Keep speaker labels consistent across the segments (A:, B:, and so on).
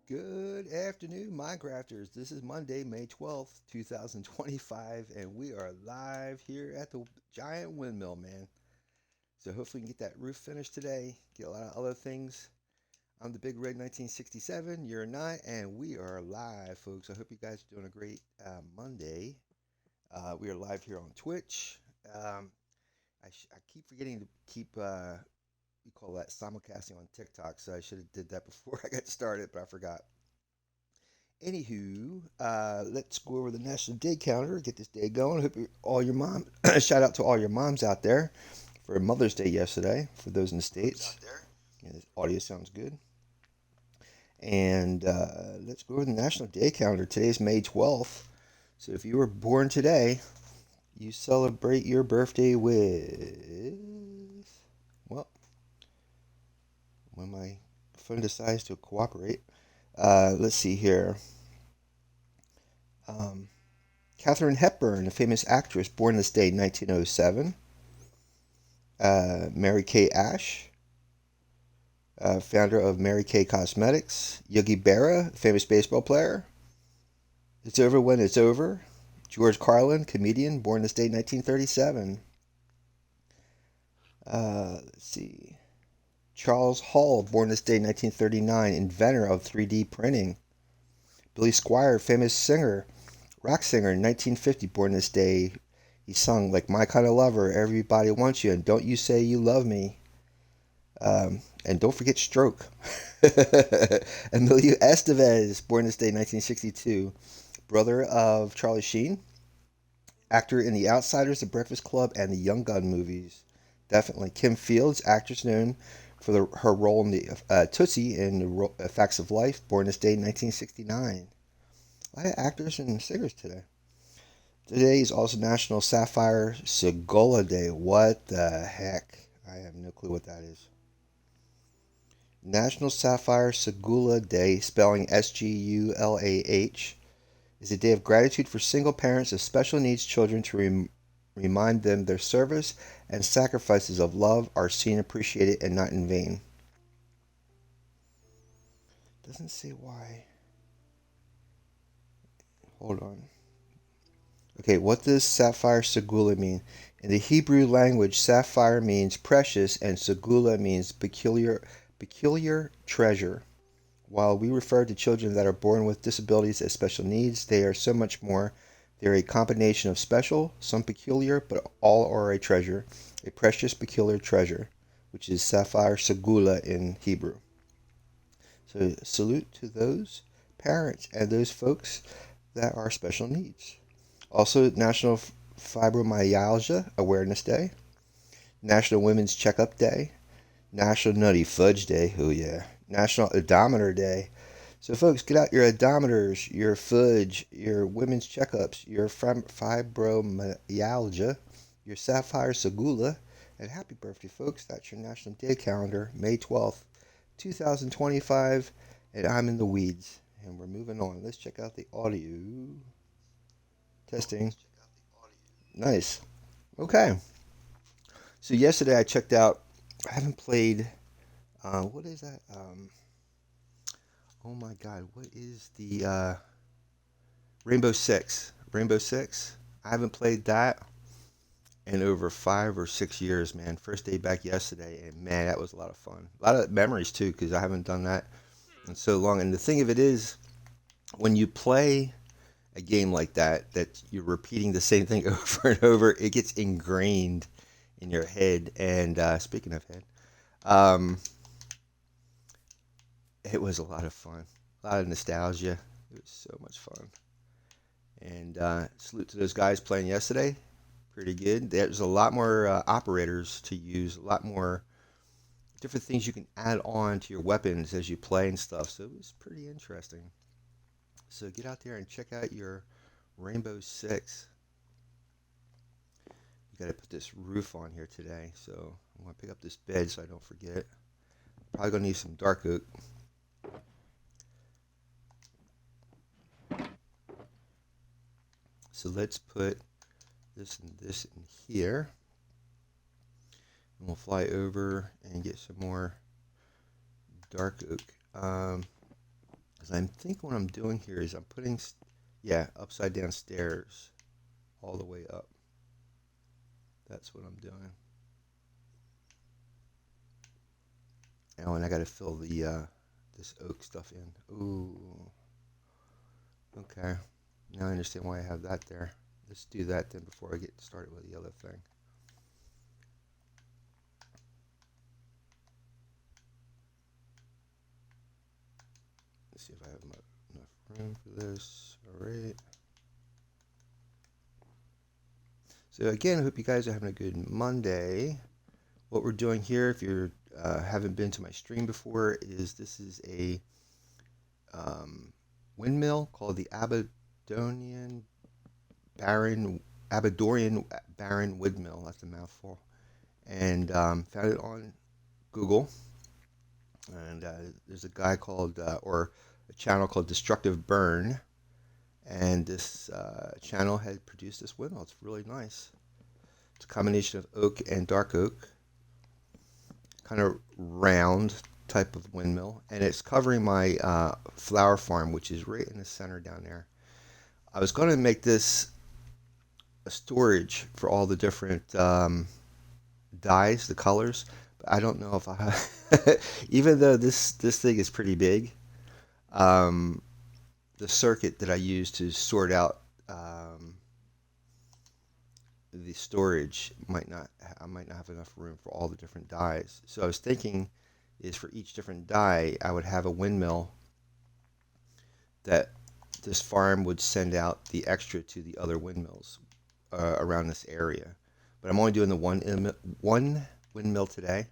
A: Good afternoon, Minecrafters. This is Monday, May 12th, 2025, and we are live here at the giant windmill, man. So hopefully we can get that roof finished today, get a lot of other things. I'm the Big Red 1967, you're not, and we are live, folks. I hope you guys are doing a great Monday. We are live here on Twitch. Um, I keep forgetting to keep, we call that simulcasting on TikTok, so I should have did that before I got started, but I forgot. Anywho, let's go over the National Day calendar, get this day going. Hope all your mom, shout out to all your moms out there for Mother's Day yesterday, for those in the States. Yeah, this audio sounds good. And let's go over the National Day calendar. Today's May 12th. So if you were born today, you celebrate your birthday with, well, when my phone decides to cooperate. Let's see here. Um, Katharine Hepburn, a famous actress born this day, 1907. Mary Kay Ash, founder of Mary Kay Cosmetics. Yogi Berra, famous baseball player. It's Over When It's Over. George Carlin, comedian, born this day, 1937. Let's see. Charles Hall, born this day, 1939, inventor of 3D printing. Billy Squier, famous singer, rock singer, 1950, born this day. He sung like My Kind of Lover, Everybody Wants You, and Don't You Say You Love Me. And don't forget Stroke. Emilio Estevez, born this day, 1962, brother of Charlie Sheen, actor in The Outsiders, The Breakfast Club, and the Young Gun movies. Definitely. Kim Fields, actress known for her role in the Tootsie in Facts of Life, born this day, 1969. A lot of actors and singers today. Today is also National Sapphire Segula Day. What the heck? I have no clue what that is. National Sapphire Segula Day, spelling Sgulah, is a day of gratitude for single parents of special needs children to remind them their service and sacrifices of love are seen, appreciated, and not in vain. Doesn't say why. Hold on. Okay, what does Sapphire Segula mean? In the Hebrew language, sapphire means precious and segula means peculiar treasure. While we refer to children that are born with disabilities as special needs, they are so much more. They are a combination of special, some peculiar, but all are a treasure, a precious, peculiar treasure, which is sapphire segula in Hebrew. So salute to those parents and those folks that are special needs. Also, National Fibromyalgia Awareness Day, National Women's Checkup Day, National Nutty Fudge Day, oh yeah, National Odometer Day. So, folks, get out your odometers, your fudge, your women's checkups, your fibromyalgia, your sapphire segula, and happy birthday, folks. That's your National Day calendar, May 12th, 2025, and I'm in the weeds. And we're moving on. Let's check out the audio. Testing. Nice. Okay. So yesterday I checked out. I haven't played. What is that? Oh my God! What is the Rainbow Six? Rainbow Six. I haven't played that in over 5 or 6 years, man. First day back yesterday, and man, that was a lot of fun. A lot of memories too, because I haven't done that in so long. And the thing of it is, when you play a game like that, that you're repeating the same thing over and over, it gets ingrained in your head. And speaking of head, um, it was a lot of fun, a lot of nostalgia. It was so much fun. And salute to those guys playing yesterday. Pretty good. There's a lot more operators to use, a lot more different things you can add on to your weapons as you play and stuff. So it was pretty interesting. So get out there and check out your Rainbow Six. You got to put this roof on here today. So I'm going to pick up this bed so I don't forget. Probably going to need some dark oak. So let's put this in here. And we'll fly over and get some more dark oak. Because I'm thinking what I'm doing here is I'm putting, yeah, upside down stairs all the way up. That's what I'm doing. Oh, and I got to fill the this oak stuff in. Ooh. Okay. Now I understand why I have that there. Let's do that then before I get started with the other thing. Let's see if I have enough room for this. All right. So again, I hope you guys are having a good Monday. What we're doing here, if you haven't been to my stream before, is this is a windmill called the Aberdorian Baron Windmill. That's a mouthful. And found it on Google. And there's a guy called, or a channel called Destructive Burn. And this channel had produced this windmill. It's really nice. It's a combination of oak and dark oak. Kind of round type of windmill. And it's covering my flower farm, which is right in the center down there. I was going to make this a storage for all the different dyes, the colors. But I don't know if I have, even though this thing is pretty big, the circuit that I use to sort out the storage I might not have enough room for all the different dyes. So I was thinking is for each different dye, I would have a windmill that this farm would send out the extra to the other windmills around this area. But I'm only doing the one windmill today.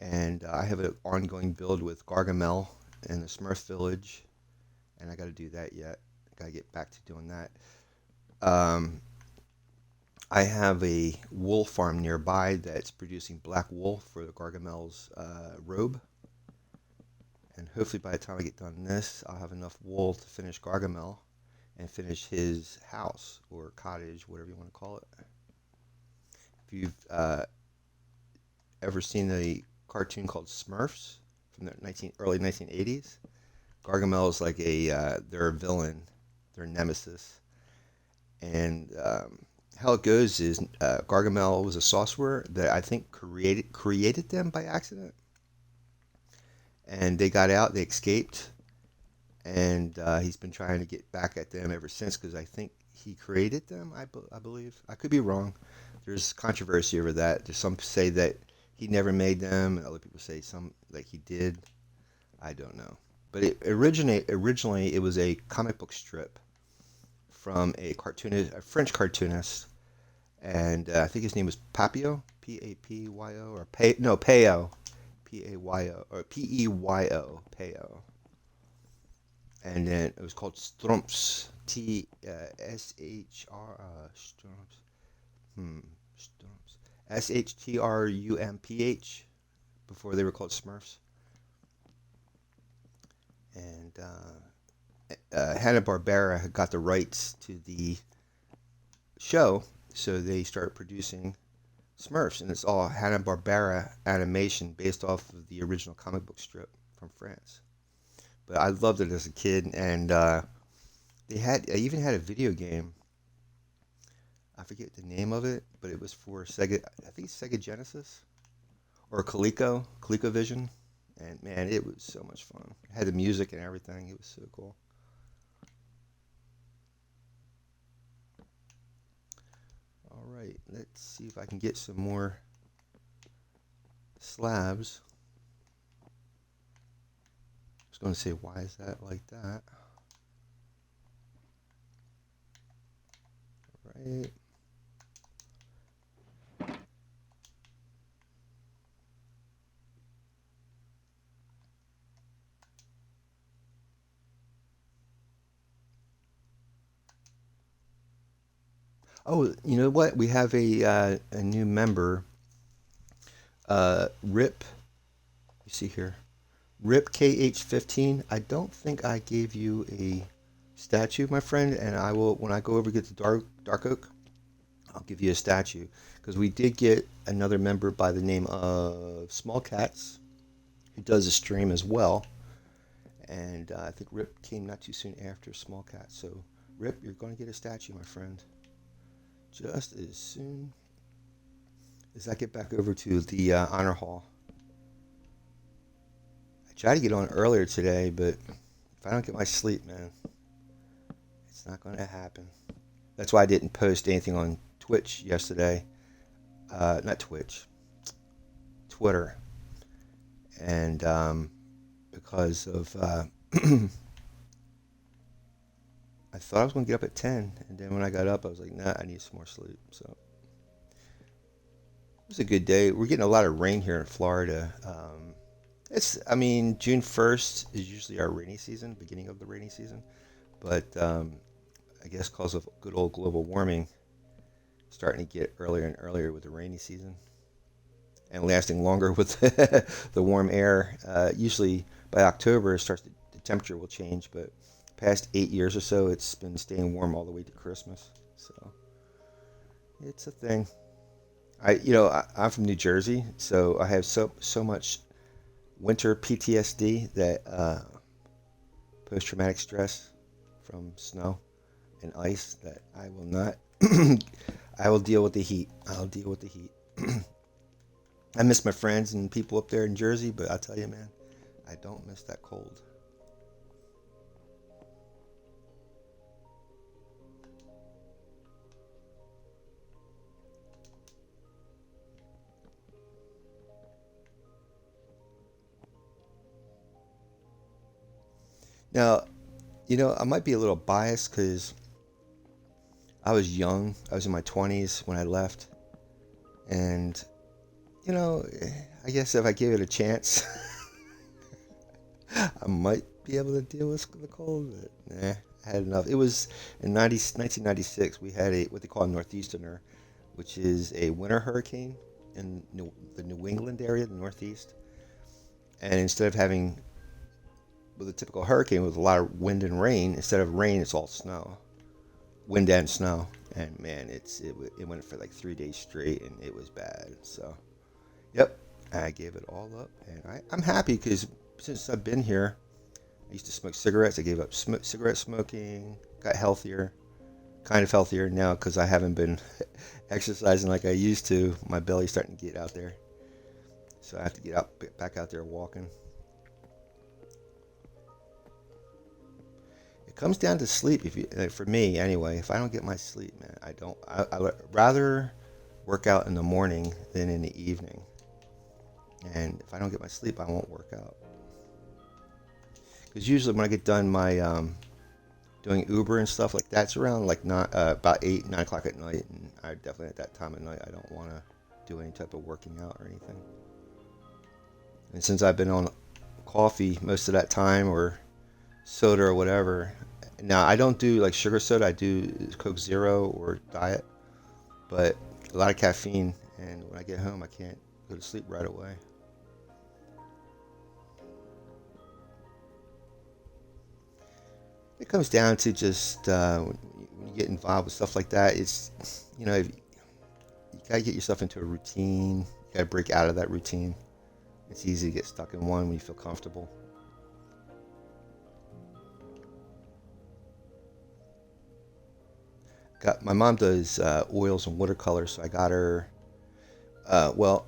A: And I have an ongoing build with Gargamel in the Smurf Village. And I got to do that yet. I got to get back to doing that. I have a wool farm nearby that's producing black wool for the Gargamel's robe. And hopefully by the time I get done this, I'll have enough wool to finish Gargamel and finish his house or cottage, whatever you want to call it. If you've ever seen the cartoon called Smurfs from the early 1980s, Gargamel is like they're a villain, they're a nemesis. And how it goes is Gargamel was a sorcerer that I think created them by accident. And they got out, they escaped, and he's been trying to get back at them ever since because I think he created them, I believe. I could be wrong. There's controversy over that. There's some say that he never made them, and other people say some like he did. I don't know. But originally it was a comic book strip from a French cartoonist, and I think his name was Papio, Papyo, or Payo. Payo or Peyo, Payo, and then it was called Strumps, Strumps, Strumps, Strumph, before they were called Smurfs, and Hanna-Barbera had got the rights to the show, so they started producing Smurfs, and it's all Hanna-Barbera animation based off of the original comic book strip from France. But I loved it as a kid, and I even had a video game. I forget the name of it, but it was for Sega. I think Sega Genesis or ColecoVision, and man, it was so much fun. It had the music and everything. It was so cool. All right, let's see if I can get some more slabs. I was going to say, why is that like that? All right. Oh, you know what? We have a new member, Rip. You see here, Rip KH15. I don't think I gave you a statue, my friend, and I will when I go over to get the dark oak. I'll give you a statue because we did get another member by the name of Small Cats who does a stream as well, And I think Rip came not too soon after Small Cat. So, Rip, you're going to get a statue, my friend, just as soon as I get back over to the Honor Hall. I tried to get on earlier today, but if I don't get my sleep, man, it's not going to happen. That's why I didn't post anything on Twitch yesterday. Not Twitch, Twitter. And because of, I thought I was going to get up at 10. And then when I got up, I was like, nah, I need some more sleep. So it was a good day. We're getting a lot of rain here in Florida. I mean, June 1st is usually our rainy season, beginning of the rainy season. But I guess because of good old global warming, starting to get earlier and earlier with the rainy season and lasting longer with the warm air. Usually by October, the temperature will change, but past 8 years or so, it's been staying warm all the way to Christmas. So it's a thing. I'm from New Jersey, so I have so much winter PTSD that post traumatic stress from snow and ice that I will not. I will deal with the heat. I'll deal with the heat. I miss my friends and people up there in Jersey, but I'll tell you, man, I don't miss that cold. Now, I might be a little biased because I was young. I was in my 20s when I left. And, I guess if I gave it a chance, I might be able to deal with the cold. But, nah, I had enough. It was in 1996, we had what they call a northeasterner, which is a winter hurricane in the New England area, the Northeast. And instead of having with a typical hurricane with a lot of wind and rain, instead of rain, it's all snow, wind and snow. And man, it went for like 3 days straight, and it was bad. So, yep, I gave it all up, and I'm happy because since I've been here, I used to smoke cigarettes. I gave up cigarette smoking, got healthier, kind of healthier now because I haven't been exercising like I used to. My belly's starting to get out there, so I have to back out there walking. It comes down to sleep. If you, for me anyway, if I don't get my sleep, man, I don't. I would rather work out in the morning than in the evening. And if I don't get my sleep, I won't work out. Because usually when I get done my doing Uber and stuff like that, it's around like not about 8, 9 o'clock at night, and I definitely at that time of night I don't want to do any type of working out or anything. And since I've been on coffee most of that time or soda or whatever, now I don't do like sugar soda. I do Coke Zero or Diet, but a lot of caffeine, and when I get home, I can't go to sleep right away. It comes down to just when you get involved with stuff like that, it's you gotta get yourself into a routine. You gotta break out of that routine. It's easy to get stuck in one when you feel comfortable. Got my mom does oils and watercolors, so I got her. Well,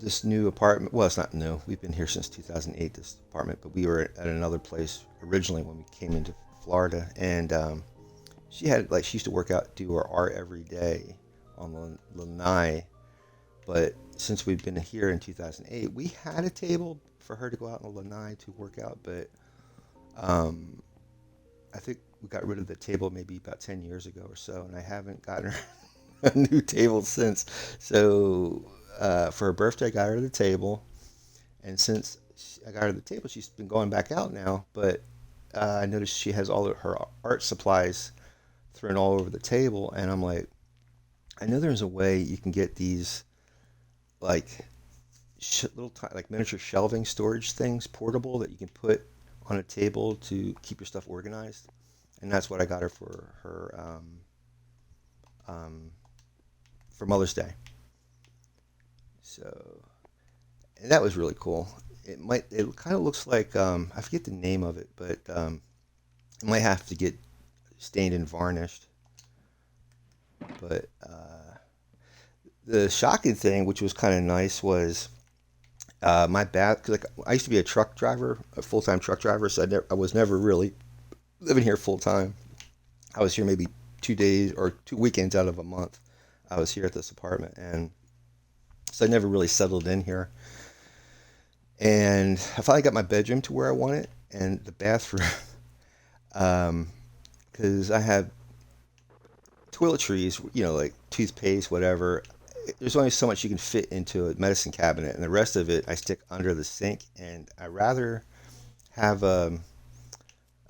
A: this new apartment. Well, it's not new. We've been here since 2008. This apartment, but we were at another place originally when we came into Florida, and she used to work out, do her art every day on the lanai. But since we've been here in 2008, we had a table for her to go out on the lanai to work out, but um, I think we got rid of the table maybe about 10 years ago or so, and I haven't gotten her a new table since. So for her birthday, I got her the table, and since I got her the table, she's been going back out now. But I noticed she has all of her art supplies thrown all over the table, and I'm like, I know there's a way you can get these like like miniature shelving storage things, portable that you can put on a table to keep your stuff organized, and that's what I got her um, for Mother's Day. So, And that was really cool. It kind of looks like I forget the name of it, but it might have to get stained and varnished. But the shocking thing, which was kind of nice, was my bath. Cause like I used to be a truck driver, a full time truck driver, so I was never really living here full time. I was here maybe 2 days or 2 weekends out of a month. I was here at this apartment, and so I never really settled in here. And I finally got my bedroom to where I want it, and the bathroom, because I have toiletries, like toothpaste, whatever. There's only so much you can fit into a medicine cabinet, and the rest of it I stick under the sink. And I rather have a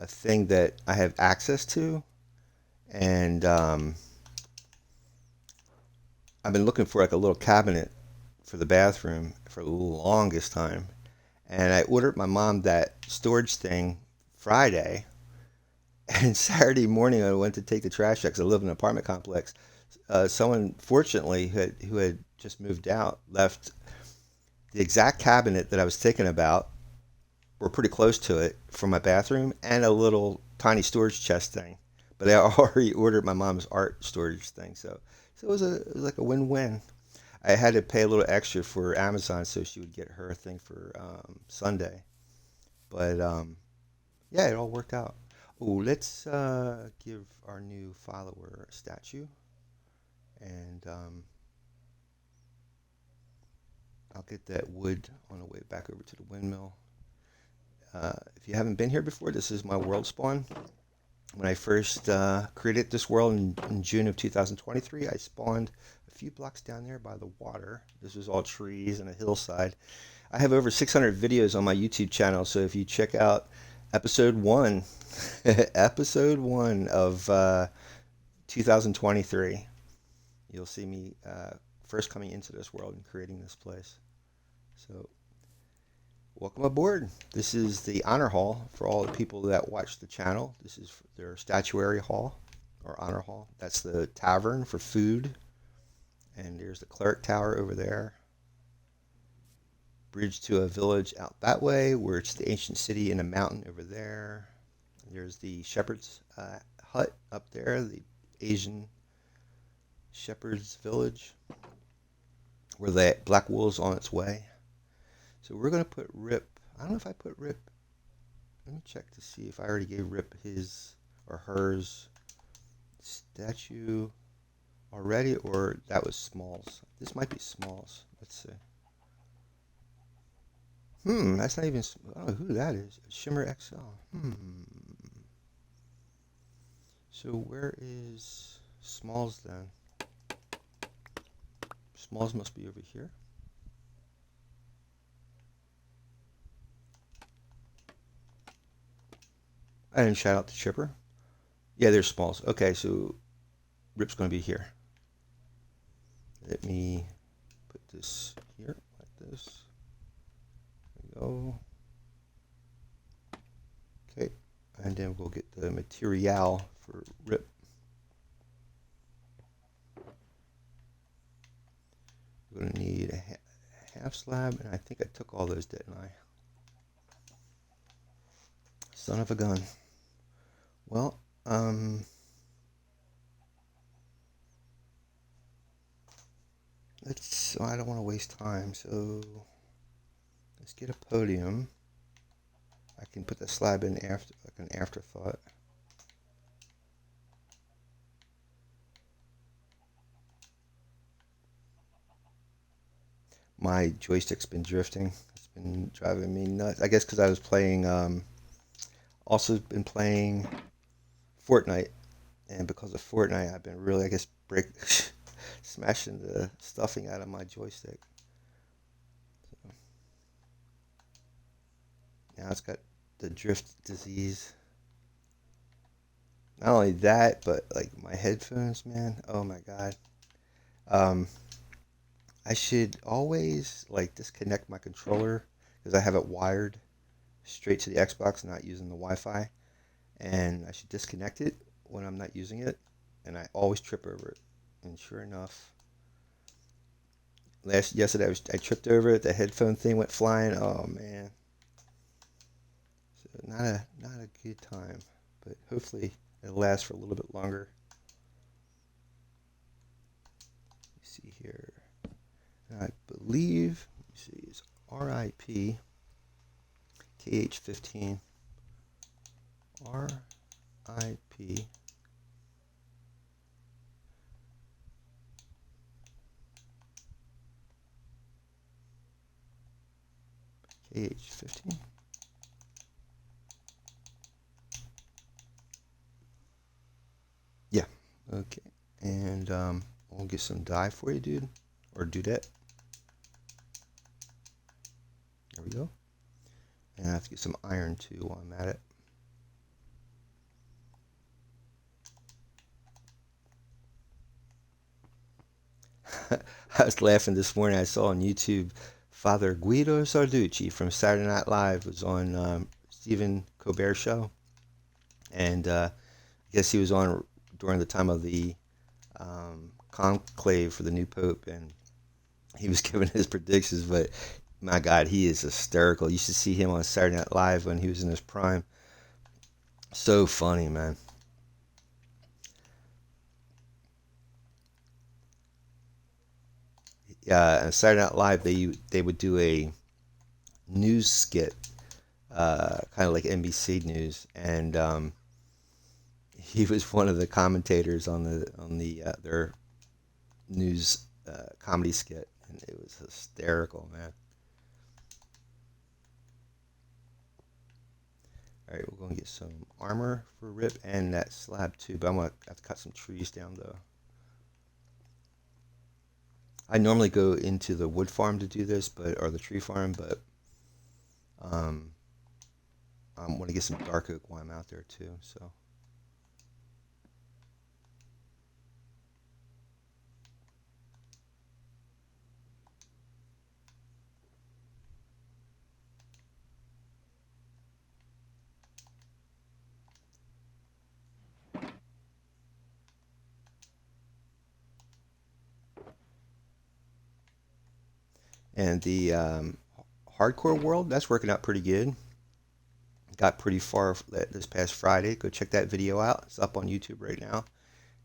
A: thing that I have access to. And I've been looking for like a little cabinet for the bathroom for the longest time. And I ordered my mom that storage thing Friday. And Saturday morning, I went to take the trash out because I live in an apartment complex. Someone, fortunately, who had just moved out, left the exact cabinet that I was thinking about, or pretty close to it, for my bathroom, and a little tiny storage chest thing. But I already ordered my mom's art storage thing, so it was like a win-win. I had to pay a little extra for Amazon so she would get her thing for Sunday. But yeah, it all worked out. Oh, let's give our new follower a statue, and I'll get that wood on the way back over to the windmill. If you haven't been here before, this is my world spawn. When I first created this world in June of 2023, I spawned a few blocks down there by the water. This was all trees and a hillside. I have over 600 videos on my YouTube channel, so if you check out episode one, episode one of 2023, you'll see me first coming into this world and creating this place. So welcome aboard. This is the honor hall for all the people that watch the channel. This is their statuary hall or honor hall. That's the tavern for food. And there's the cleric tower over there. Bridge to a village out that way, where it's the ancient city in a mountain over there. There's the shepherd's hut up there, the Asian shepherd's village, where the black wool's on its way. So we're going to put Rip. I don't know if I put Rip. Let me check to see if I already gave Rip his or hers statue already, or that was Smalls. This might be Smalls. Let's see. That's not even. I don't know who that is. Shimmer XL. So where is Smalls then? Smalls must be over here. I didn't shout out to Chipper. Yeah, there's Smalls. Okay, so Rip's going to be here. Let me put this here like this. There we go. Okay, and then we'll get the material for Rip. We're going to need a half slab, and I think I took all those, didn't I? Son of a gun. Well, I don't want to waste time, so let's get a podium. I can put the slab in after, like an afterthought. My joystick's been drifting. It's been driving me nuts. I guess because I was playing, also been playing Fortnite, and because of Fortnite, I've been really, I guess, smashing the stuffing out of my joystick. So now it's got the drift disease. Not only that, but like my headphones, man. Oh my god. Um, I should always like disconnect my controller because I have it wired straight to the Xbox, not using the Wi-Fi, and I should disconnect it when I'm not using it, and I always trip over it. And sure enough, Yesterday I tripped over it. The headphone thing went flying. Oh man, so not a good time. But hopefully it'll last for a little bit longer. Let's see here. I believe. Let's see, it's RIP KH15 RIP KH15. Yeah. Okay. And we'll get some dye for you, dude, or dudette. There we go. And I have to get some iron too while I'm at it. I was laughing this morning. I saw on YouTube Father Guido Sarducci from Saturday Night Live was on Stephen Colbert show, and I guess he was on during the time of the conclave for the new pope, and he was giving his predictions. But my God, he is hysterical. You should see him on Saturday Night Live when he was in his prime. So funny, man. Yeah, on Saturday Night Live, they would do a news skit, kind of like NBC News, and he was one of the commentators on the their news comedy skit, and it was hysterical, man. All right, we're going to get some armor for Rip and that slab too, but I'm going to have to cut some trees down though. I normally go into the wood farm to do this, or the tree farm, but um, I want to get some dark oak while I'm out there too. So. And the hardcore world, that's working out pretty good. Got pretty far this past Friday. Go check that video out. It's up on YouTube right now.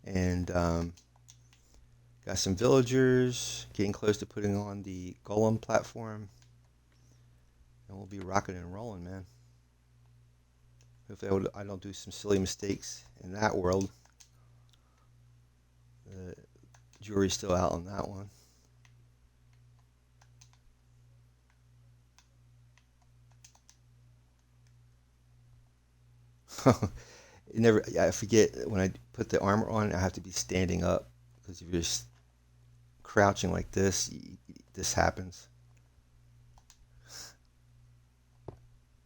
A: And got some villagers, getting close to putting on the Golem platform. And we'll be rocking and rolling, man. Hopefully I don't do some silly mistakes in that world. The jury's still out on that one. I forget when I put the armor on, I have to be standing up because if you're just crouching like this, this happens.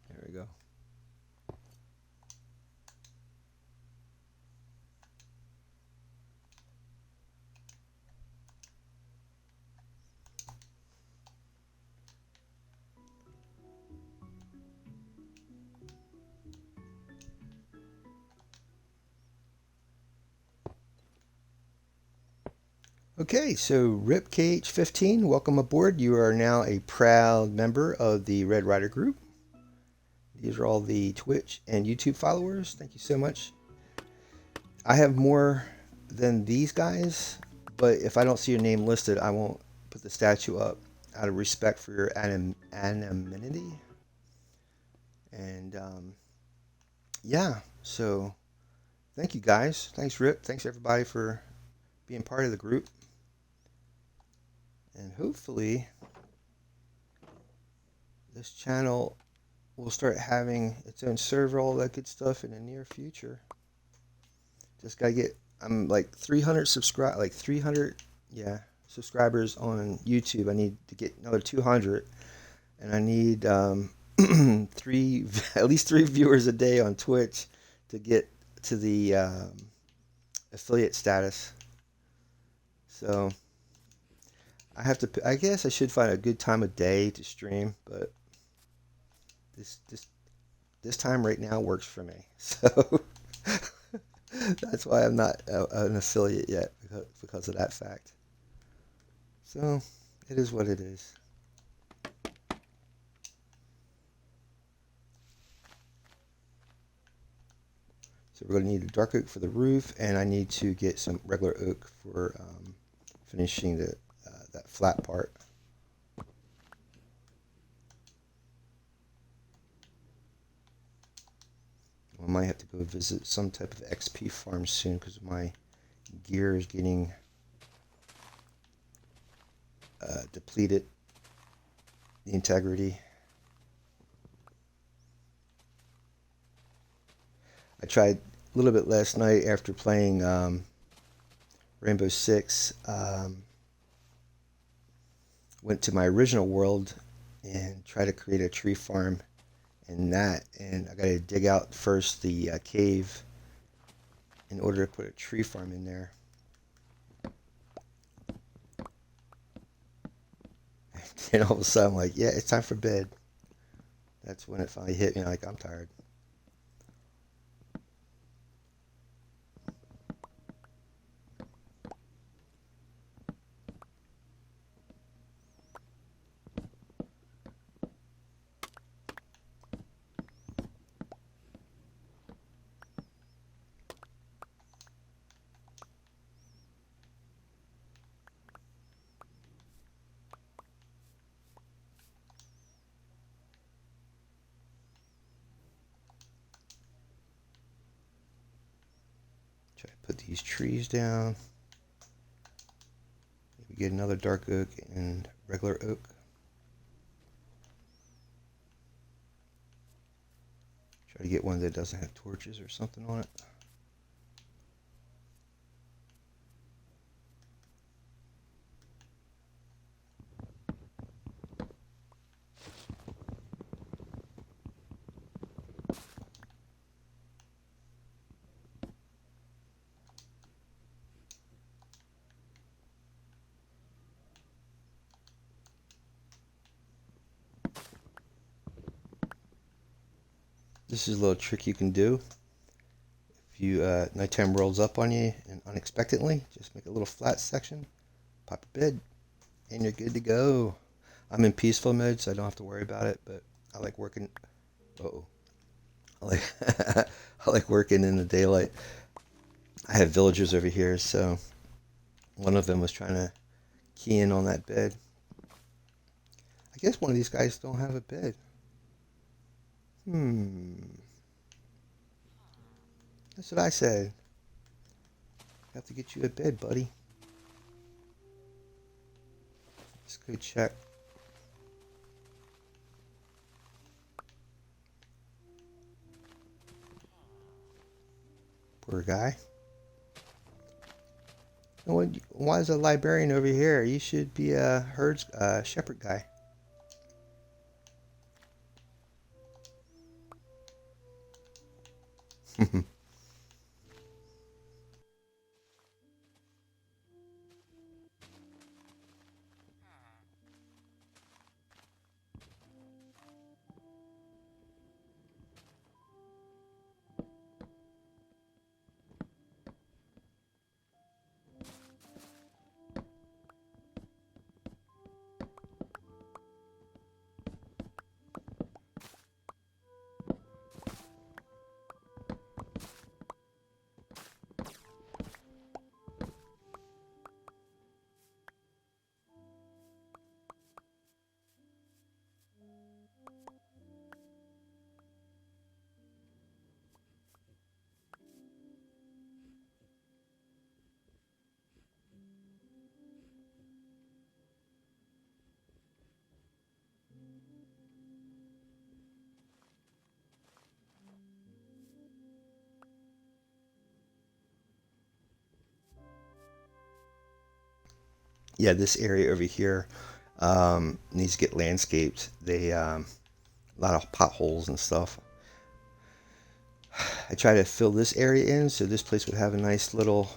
A: There we go. Okay, so Rip KH15, welcome aboard. You are now a proud member of the Red Rider group. These are all the Twitch and YouTube followers. Thank you so much. I have more than these guys, but if I don't see your name listed, I won't put the statue up out of respect for your anonymity. And yeah, so thank you guys. Thanks, Rip. Thanks, everybody, for being part of the group. And hopefully this channel will start having its own server, all that good stuff in the near future. Just gotta get, I'm like 300 subscribers on YouTube. I need to get another 200, and I need at least three viewers a day on Twitch to get to the affiliate status. So I guess I should find a good time of day to stream, but this time right now works for me. So that's why I'm not an affiliate yet, because of that fact. So It is what it is. So we're going to need a dark oak for the roof, and I need to get some regular oak for finishing that flat part. I might have to go visit some type of XP farm soon because my gear is getting depleted. The integrity. I tried a little bit last night after playing Rainbow Six. Went to my original world and tried to create a tree farm in that, and I got to dig out first the cave in order to put a tree farm in there. And all of a sudden, I'm like, yeah, it's time for bed. That's when it finally hit me. Like, I'm tired. Try to put these trees down. Maybe get another dark oak and regular oak. Try to get one that doesn't have torches or something on it. This is a little trick you can do. If you nighttime rolls up on you and unexpectedly, just make a little flat section, pop your bed, and you're good to go. I'm in peaceful mode, so I don't have to worry about it. But I like working. Uh-oh. I like I like working in the daylight. I have villagers over here, so one of them was trying to key in on that bed. I guess one of these guys don't have a bed. That's what I said. Have to get you a bed, buddy. Let's go check. Poor guy. Why is a librarian over here? You should be a shepherd guy. Yeah, this area over here needs to get landscaped. A lot of potholes and stuff. I try to fill this area in so this place would have a nice little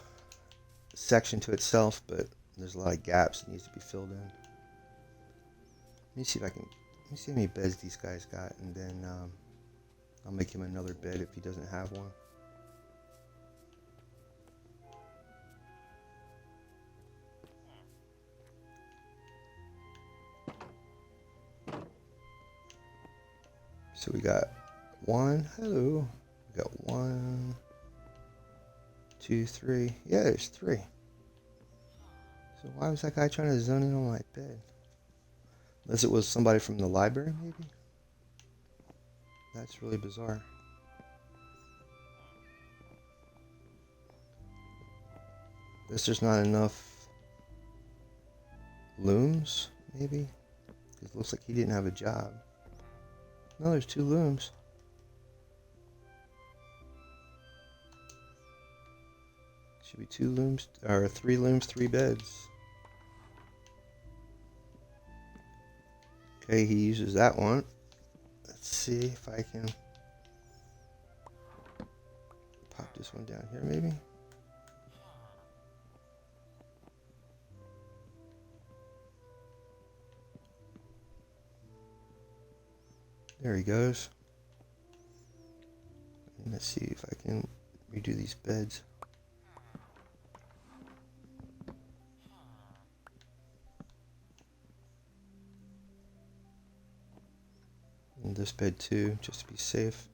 A: section to itself, but there's a lot of gaps that needs to be filled in. Let me see if I can. Let me see how many beds these guys got, and then I'll make him another bed if he doesn't have one. So we got one. Hello. We got 1, 2, 3. Yeah, there's 3. So why was that guy trying to zone in on my bed? Unless it was somebody from the library, maybe? That's really bizarre. Guess there's not enough looms, maybe? It looks like he didn't have a job. No, there's 2 looms. Should be 2 looms, or 3 looms, 3 beds. Okay, he uses that one. Let's see if I can pop this one down here, maybe. There he goes. And let's see if I can redo these beds. And this bed too, just to be safe.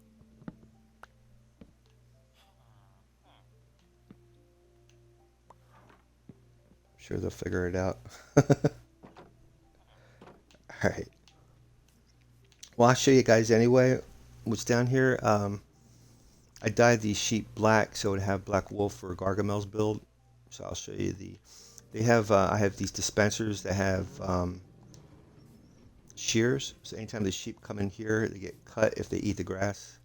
A: I'm sure they'll figure it out. Alright. Well, I'll show you guys anyway what's down here. I dyed these sheep black so it would have black wool for Gargamel's build. So I'll show you they have, I have these dispensers that have shears. So anytime the sheep come in here, they get cut if they eat the grass.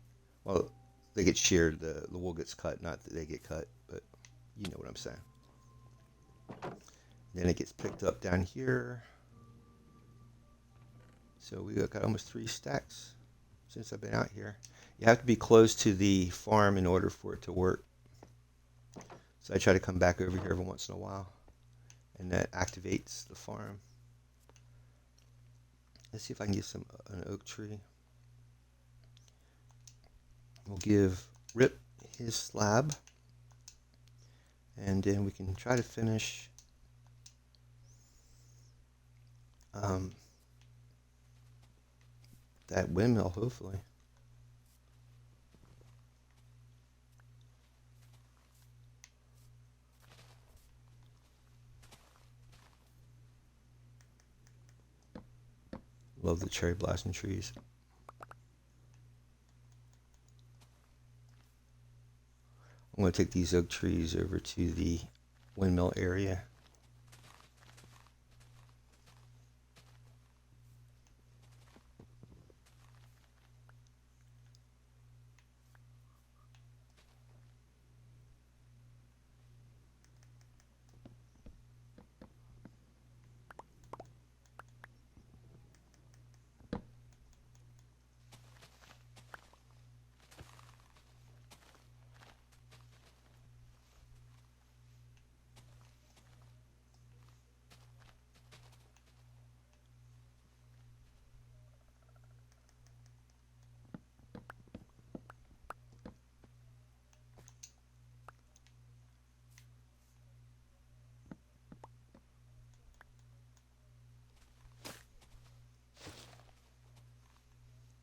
A: Well, they get sheared. The wool gets cut, not that they get cut, but you know what I'm saying. Then it gets picked up down here. So we got almost 3 stacks since I've been out here. You have to be close to the farm in order for it to work. So I try to come back over here every once in a while, and that activates the farm. Let's see if I can get an oak tree. We'll give Rip his slab, and then we can try to finish that windmill, hopefully. Love the cherry blossom trees. I'm going to take these oak trees over to the windmill area.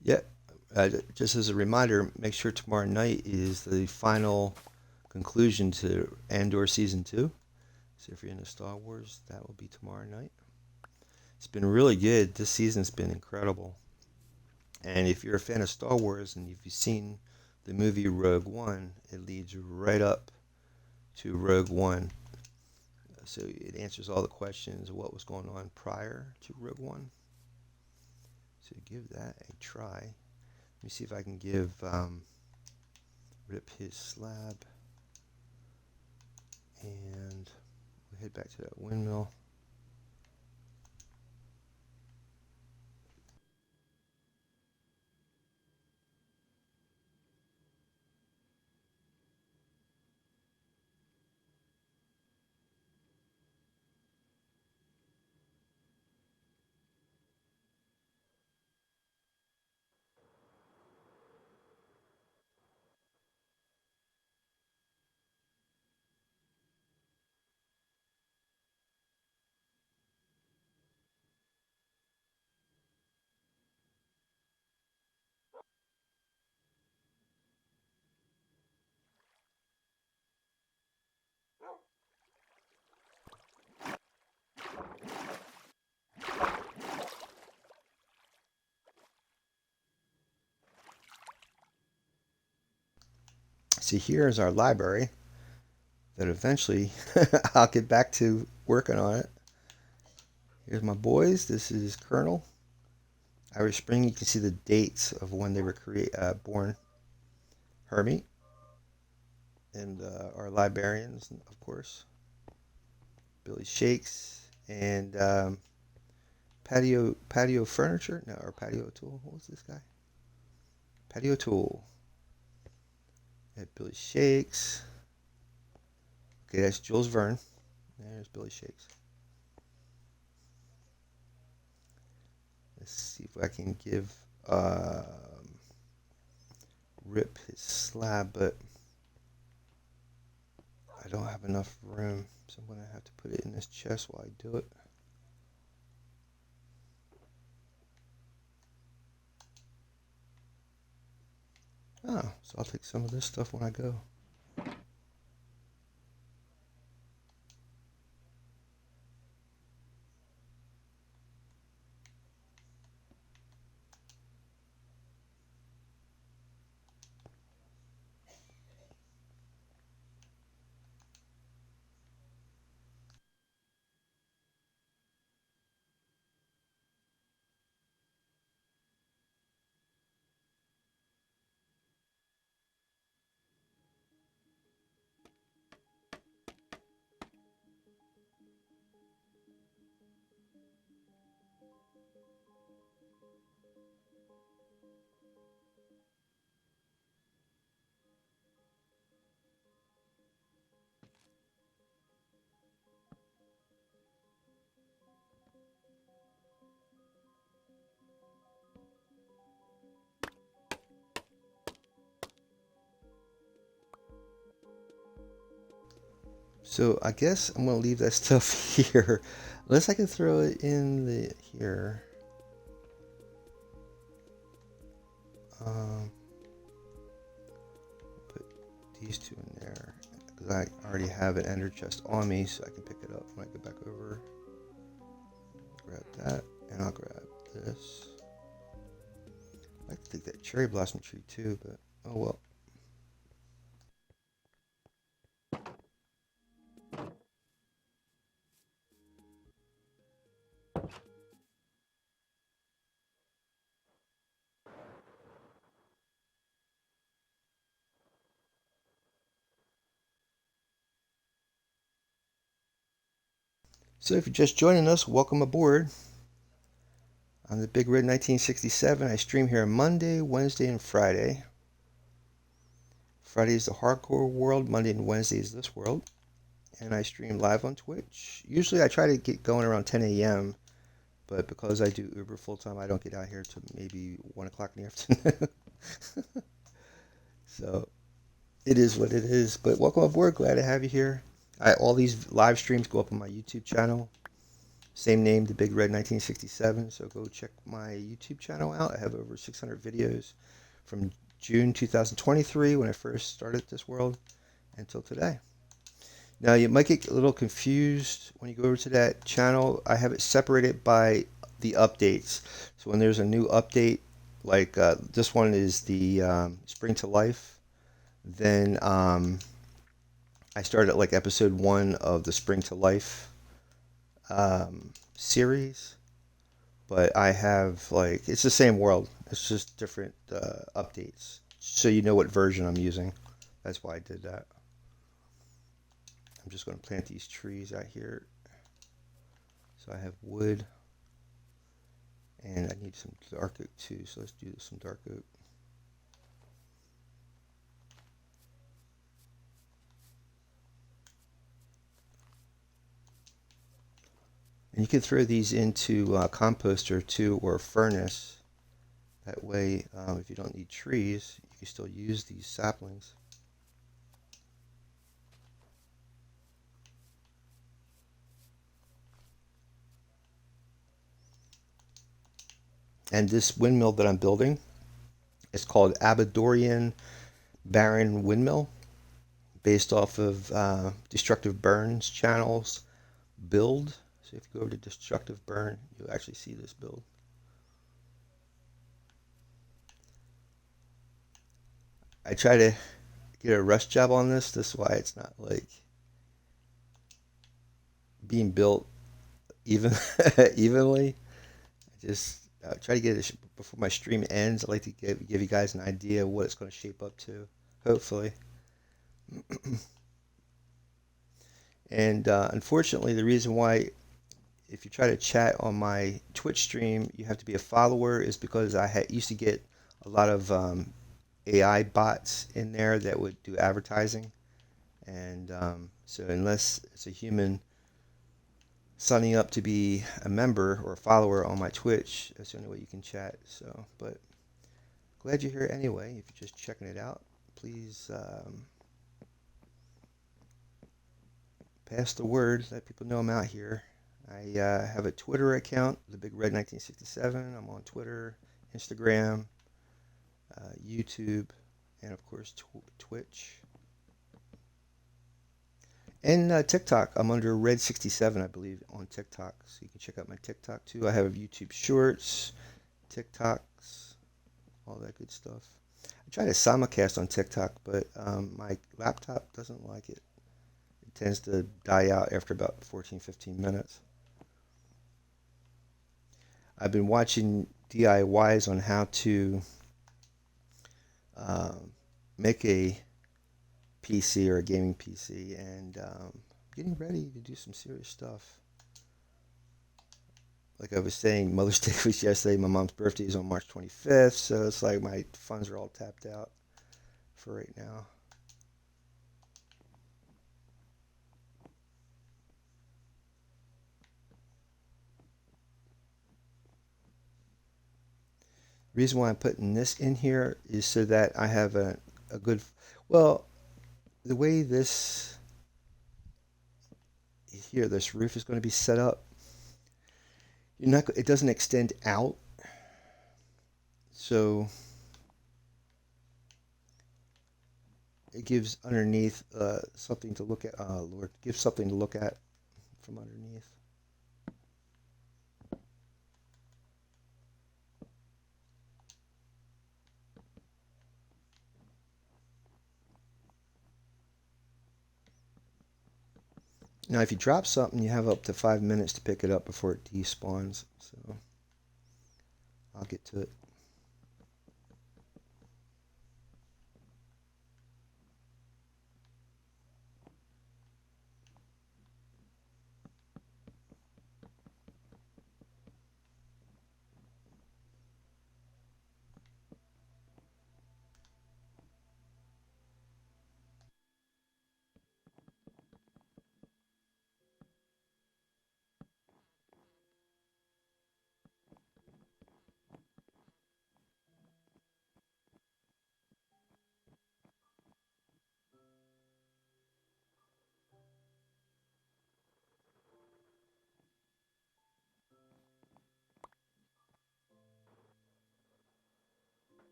A: Yeah, just as a reminder, make sure tomorrow night is the final conclusion to Andor Season 2. So if you're into Star Wars, that will be tomorrow night. It's been really good. This season's been incredible. And if you're a fan of Star Wars and if you've seen the movie Rogue One, it leads right up to Rogue One. So it answers all the questions of what was going on prior to Rogue One. So give that a try. Let me see if I can give Rip his slab. And we'll head back to that windmill. See, here is our library that eventually I'll get back to working on it. Here's my boys. This is Colonel. Irish Spring. You can see the dates of when they were born. Hermie and our librarians, of course. Billy Shakes and patio furniture. No, or patio tool. What was this guy? Patio tool. Billy Shakes. Okay, that's Jules Verne. There's Billy Shakes. Let's see if I can give Rip his slab, but I don't have enough room, so I'm going to have to put it in this chest while I do it. Oh, so I'll take some of this stuff when I go. So I guess I'm going to leave that stuff here, unless I can throw it in the here. Put these two in there because I already have an ender chest on me, so I can pick it up when I go back over. Grab that, and I'll grab this. I like to take that cherry blossom tree too, but oh well. So if you're just joining us, welcome aboard. On the Big Red 1967, I stream here Monday, Wednesday, and Friday. Friday is the hardcore world, Monday and Wednesday is this world. And I stream live on Twitch. Usually I try to get going around 10 a.m., but because I do Uber full-time, I don't get out here till maybe 1 o'clock in the afternoon. So it is what it is. But welcome aboard. Glad to have you here. All these live streams go up on my YouTube channel. Same name, The Big Red 1967. So go check my YouTube channel out. I have over 600 videos from June 2023 when I first started this world until today. Now you might get a little confused when you go over to that channel. I have it separated by the updates. So when there's a new update, like this one is the Spring to Life, then I started like episode 1 of the Spring to Life series. But I have like, it's the same world. It's just different updates. So you know what version I'm using. That's why I did that. I'm just going to plant these trees out here. So I have wood. And I need some dark oak too. So let's do some dark oak. And you can throw these into a composter too, or a furnace. That way, if you don't need trees, you can still use these saplings. And this windmill that I'm building is called Aberdorian Baron Windmill, based off of Destructive Burn's channel's build. So if you go over to Destructive Burn, you'll actually see this build. I try to get a rush job on this. That's why it's not like being built even evenly. Just try to get it before my stream ends. I'd like to give you guys an idea of what it's going to shape up to, hopefully. And unfortunately, the reason why if you try to chat on my Twitch stream, you have to be a follower is because used to get a lot of AI bots in there that would do advertising. And so unless it's a human signing up to be a member or a follower on my Twitch, that's the only way you can chat. So, but glad you're here anyway. If you're just checking it out, please pass the word. Let people know I'm out here. I have a Twitter account, the Big Red 1967. I'm on Twitter, Instagram, YouTube, and of course Twitch. And TikTok. I'm under Red67, I believe, on TikTok. So you can check out my TikTok too. I have YouTube Shorts, TikToks, all that good stuff. I try to simulcast on TikTok, but my laptop doesn't like it. It tends to die out after about 14, 15 minutes. I've been watching DIYs on how to make a PC or a gaming PC, and getting ready to do some serious stuff. Like I was saying, Mother's Day was yesterday. My mom's birthday is on March 25th, so it's like my funds are all tapped out for right now. The reason why I'm putting this in here is so that I have a good, well, the way this roof is going to be set up, it doesn't extend out, so it gives underneath something to look at. Oh Lord, gives something to look at from underneath. Now, if you drop something, you have up to 5 minutes to pick it up before it despawns. So I'll get to it.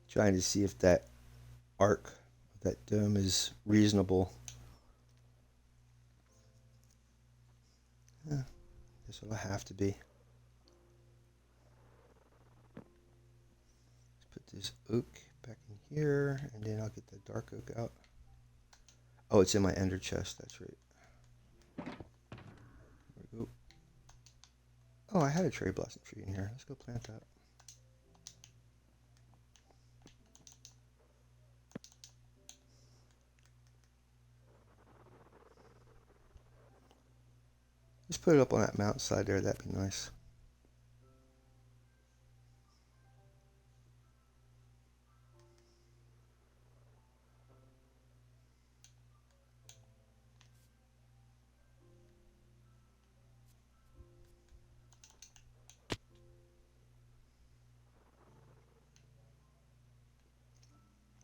A: Trying to see if that arc, that dome is reasonable. Yeah, guess it'll have to be. Let's put this oak back in here, and then I'll get the dark oak out. Oh, it's in my ender chest. That's right. There we go. Oh, I had a cherry blossom tree in here. Let's go plant that. Just put it up on that mountainside there. That'd be nice.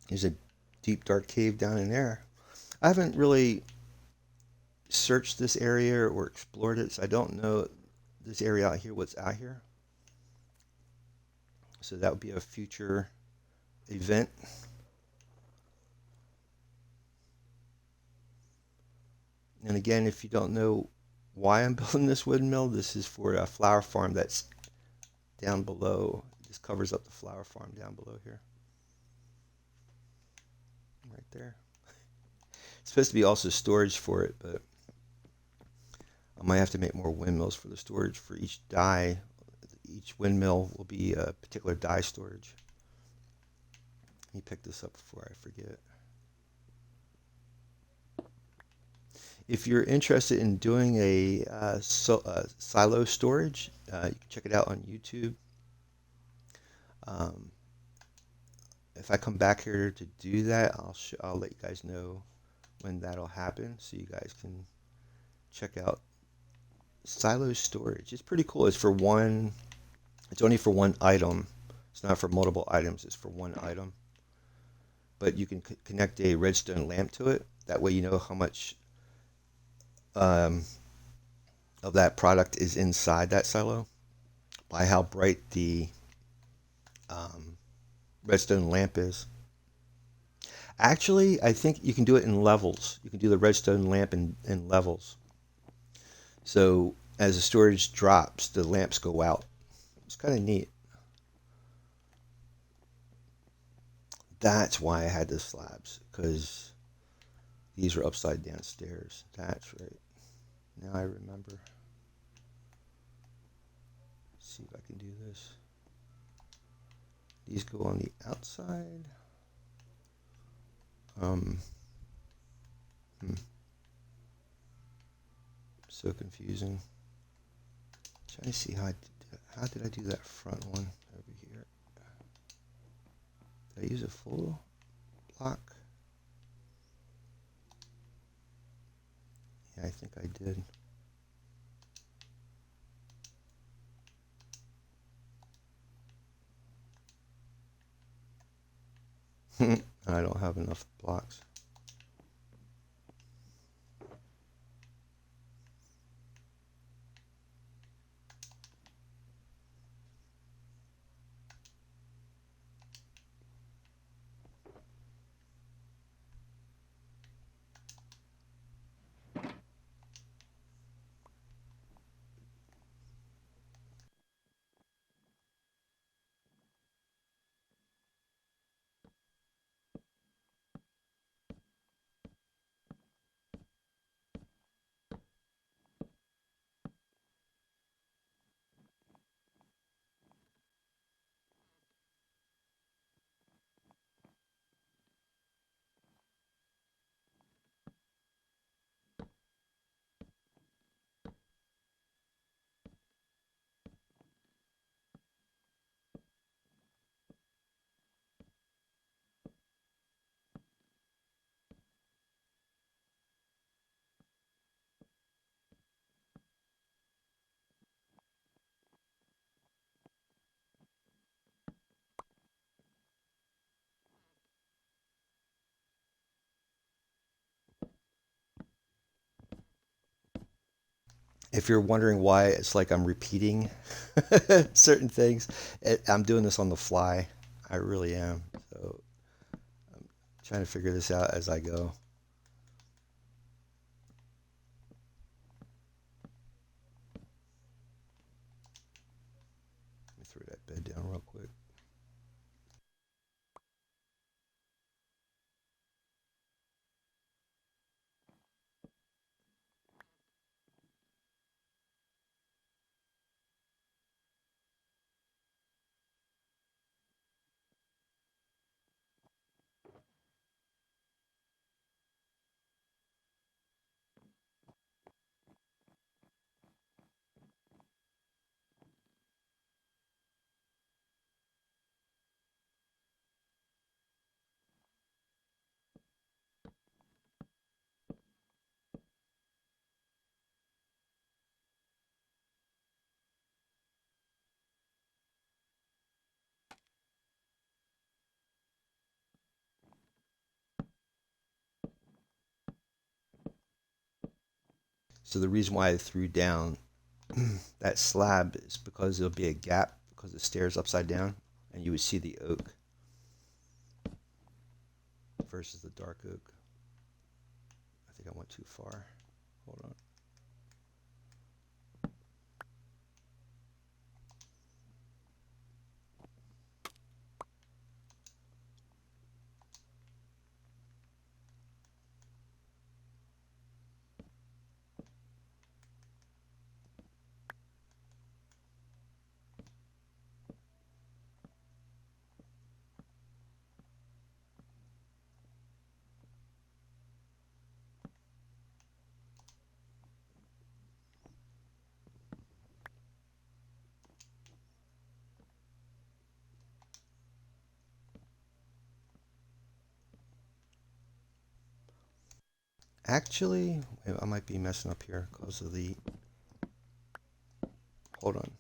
A: There's a deep, dark cave down in there. I haven't really searched this area or explored it, so I don't know this area out here, what's out here. So that would be a future event. And again, if you don't know why I'm building this windmill. This is for a flower farm that's down below. This covers up the flower farm down below here. Right there. It's supposed to be also storage for it, but I might have to make more windmills for the storage for each die. Each windmill will be a particular die storage. Let me pick this up before I forget. If you're interested in doing a silo storage, you can check it out on YouTube. Um, if I come back here to do that, I'll let you guys know when that'll happen, so you guys can check out silo storage. It's pretty cool. It's for one. It's only for one item. It's not for multiple items. It's for one item. But you can connect a redstone lamp to it. That way, you know how much um, of that product is inside that silo by how bright the um, redstone lamp is. Actually, I think you can do it in levels. You can do the redstone lamp in levels. So as the storage drops, the lamps go out. It's kind of neat. That's why I had the slabs, because these were upside down stairs. That's right. Now I remember. Let's see if I can do this. These go on the outside. Um, So confusing. Trying to see how did I do that front one over here? Did I use a full block? Yeah, I think I did. I don't have enough blocks. If you're wondering why it's like I'm repeating certain things, I'm doing this on the fly. I really am. So I'm trying to figure this out as I go. Let me throw that bed down real quick. So the reason why I threw down that slab is because there'll be a gap because the stairs upside down, and you would see the oak versus the dark oak. I think I went too far. Hold on. Actually, I might be messing up here because of the. Hold on.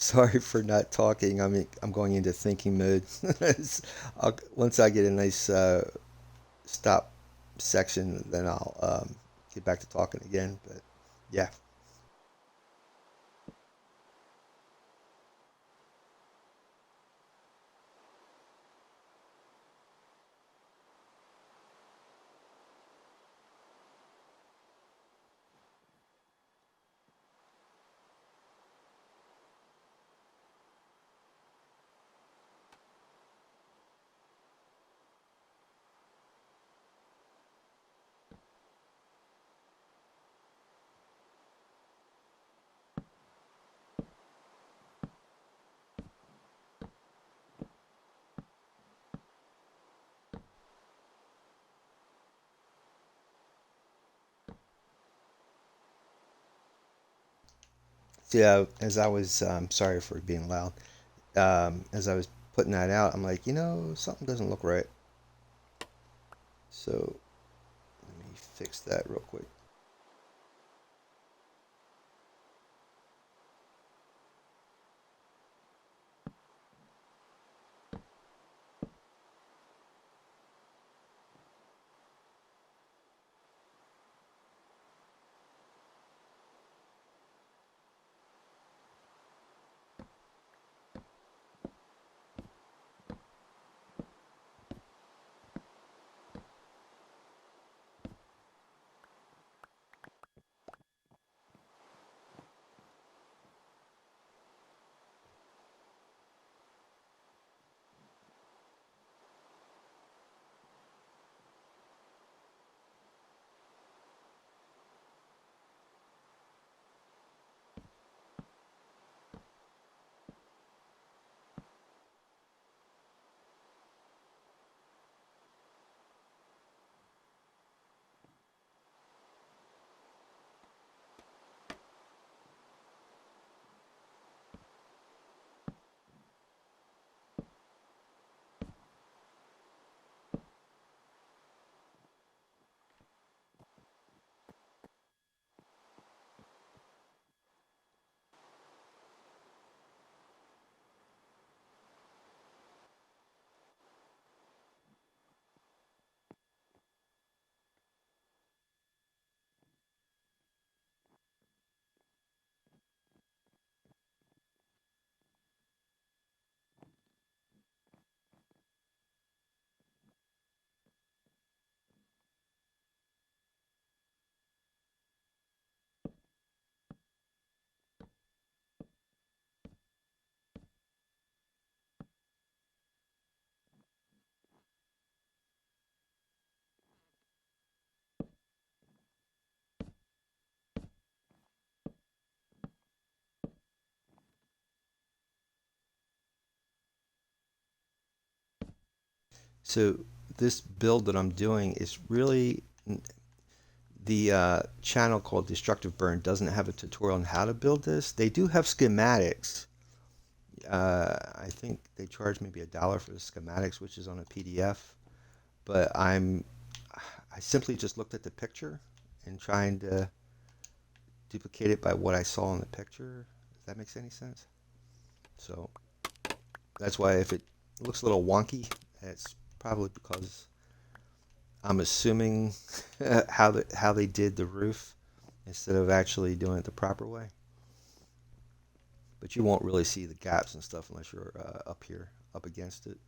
A: Sorry for not talking. I'm going into thinking mode. Once I get a nice stop section, then I'll get back to talking again. But yeah. So, yeah, as I was, sorry for being loud. As I was putting that out, I'm like, something doesn't look right. So let me fix that real quick. So this build that I'm doing is really the channel called Destructive Burn doesn't have a tutorial on how to build this. They do have schematics. I think they charge maybe $1 for the schematics, which is on a PDF. But I simply just looked at the picture and trying to duplicate it by what I saw in the picture. If that makes any sense? So that's why if it looks a little wonky, it's probably because I'm assuming how they did the roof instead of actually doing it the proper way. But you won't really see the gaps and stuff unless you're up here, up against it.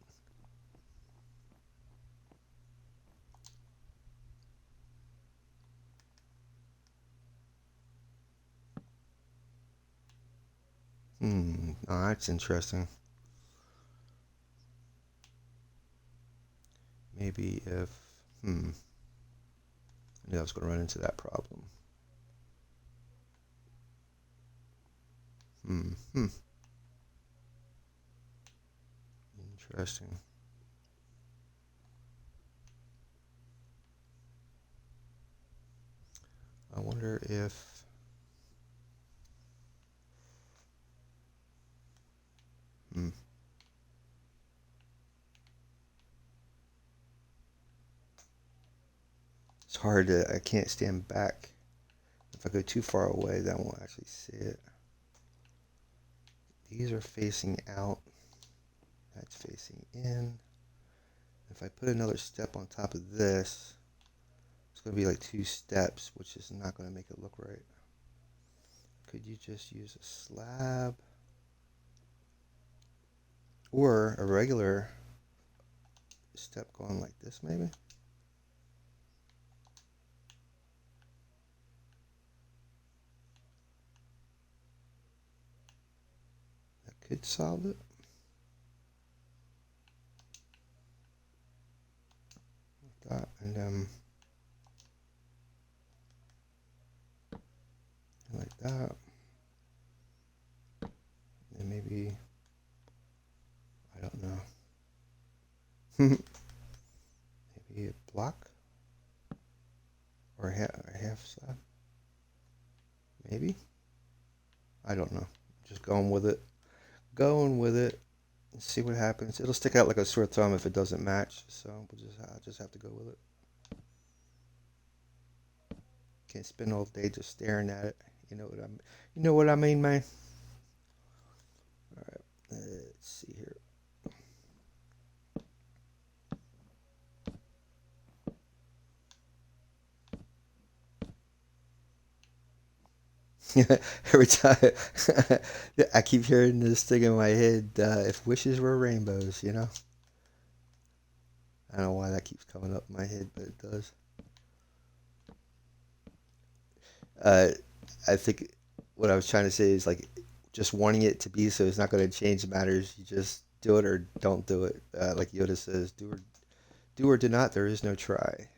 A: Oh, that's interesting. Maybe if, hmm, I knew I was going to run into that problem. Hmm, interesting. I wonder if, hmm, it's hard to, I can't stand back. If I go too far away, then I won't actually see it. these are facing out. That's facing in. If I put another step on top of this, it's going to be like 2 steps, which is not going to make it look right. Could you just use a slab? Or a regular step going like this, maybe? That could solve it. Like that, and like that. And maybe, I don't know. Maybe a block? Or a half slab? Maybe? I don't know. Just going with it. Going with it. See what happens. It'll stick out like a sore thumb if it doesn't match. So I'll just have to go with it. Can't spend all day just staring at it. You know what You know what I mean, man. All right. Let's see here. Every time I keep hearing this thing in my head, if wishes were rainbows, you know? I don't know why that keeps coming up in my head, but it does. Uh, I think what I was trying to say is like just wanting it to be so it's not going to change matters. You just do it or don't do it. Like Yoda says, do or do not. There is no try.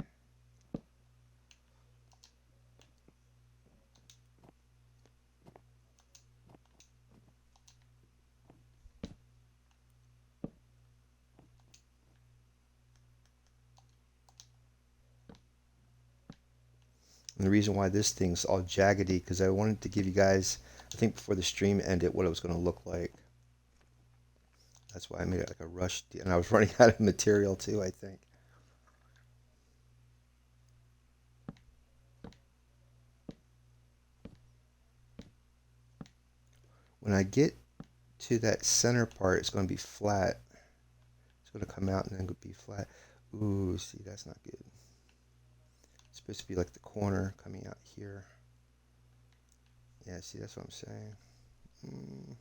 A: And the reason why this thing's all jaggedy because I wanted to give you guys, I think before the stream ended, what it was going to look like. That's why I made it like a rush, and I was running out of material too, I think. When I get to that center part, it's going to be flat. It's going to come out and then be flat. Ooh, see, that's not good. It's supposed to be like the corner coming out here. Yeah, see, that's what I'm saying. Mm.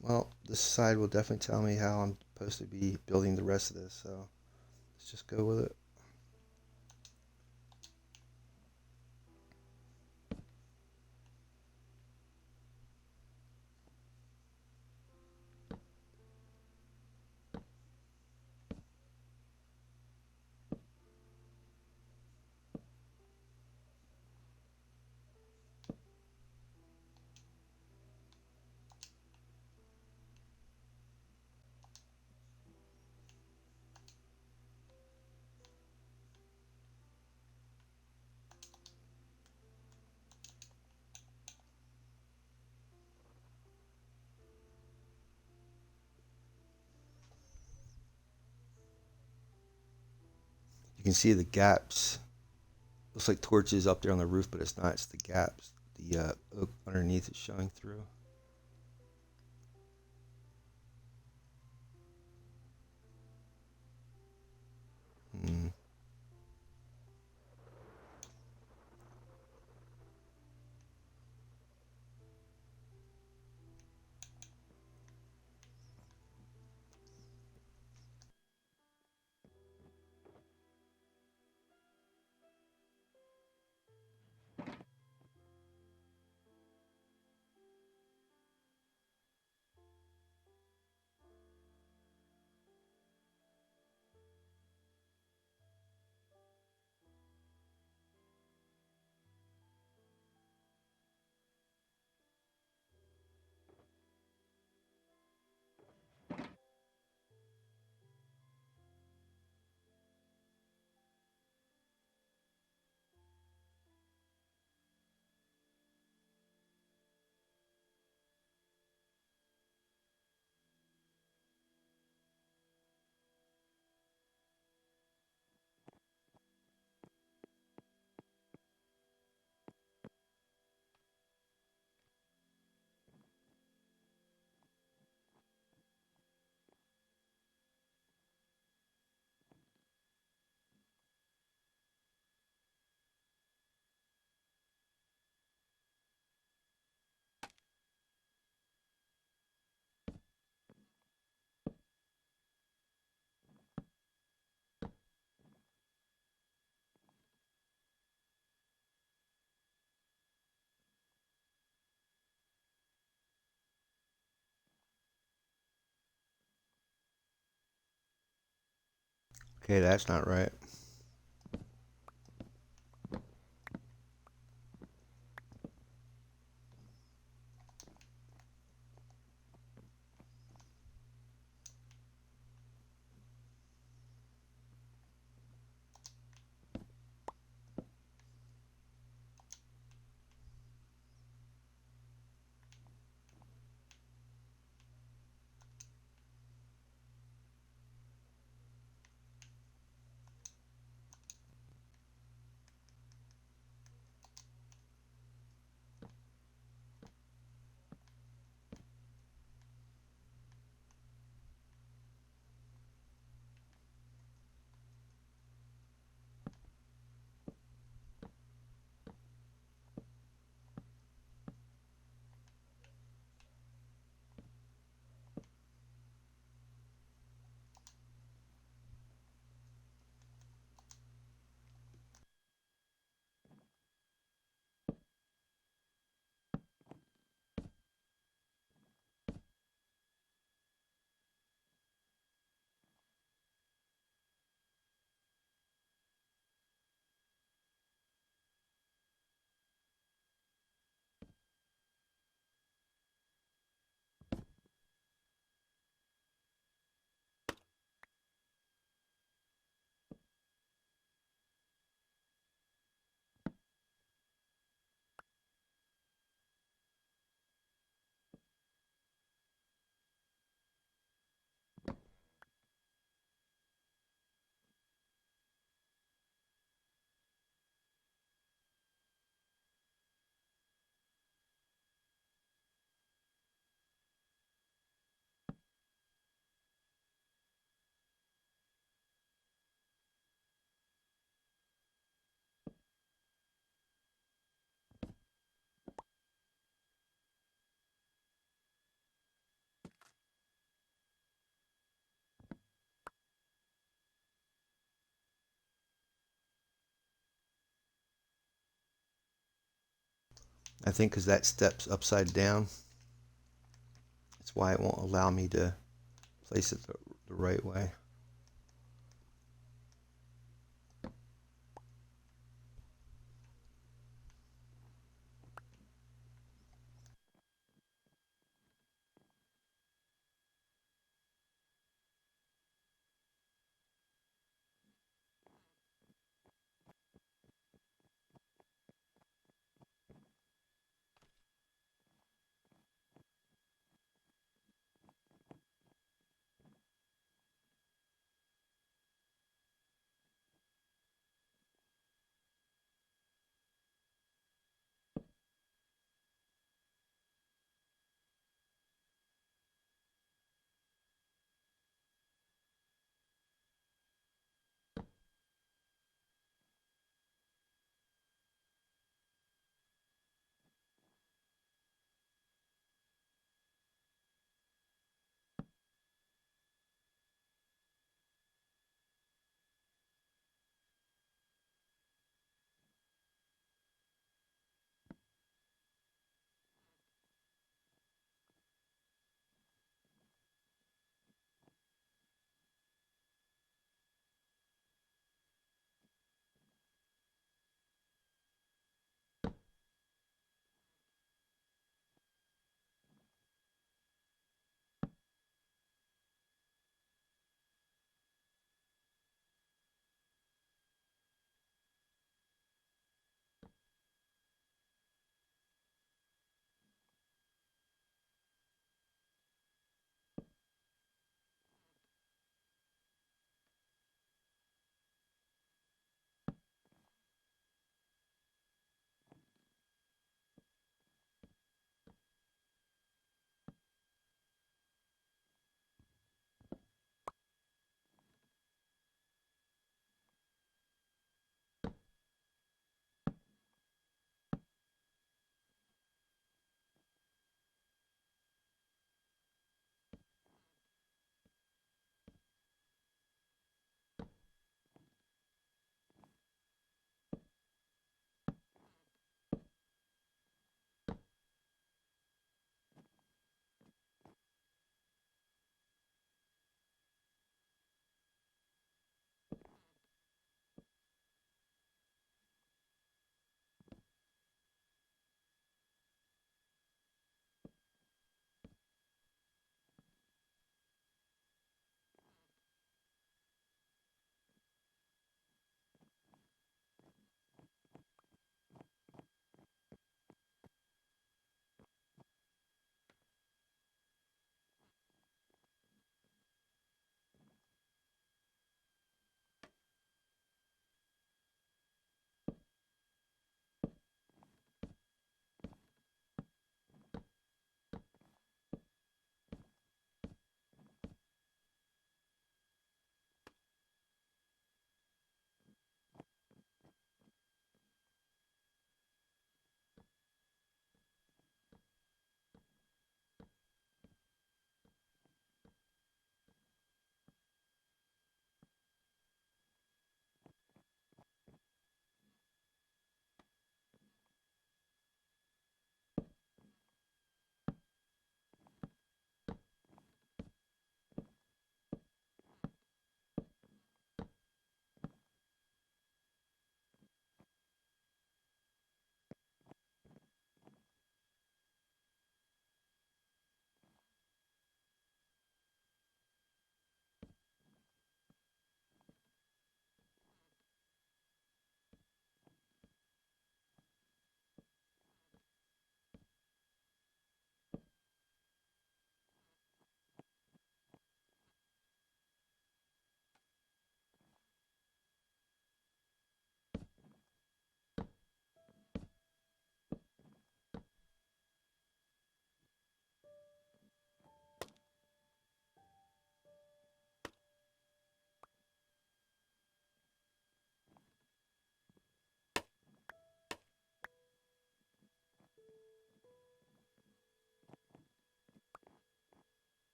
A: Well, this side will definitely tell me how I'm supposed to be building the rest of this, so let's just go with it. You can see the gaps. Looks like torches up there on the roof, but it's not. It's the gaps. The oak underneath is showing through. Mm. Okay, that's not right. I think because that step's upside down. That's why it won't allow me to place it the right way.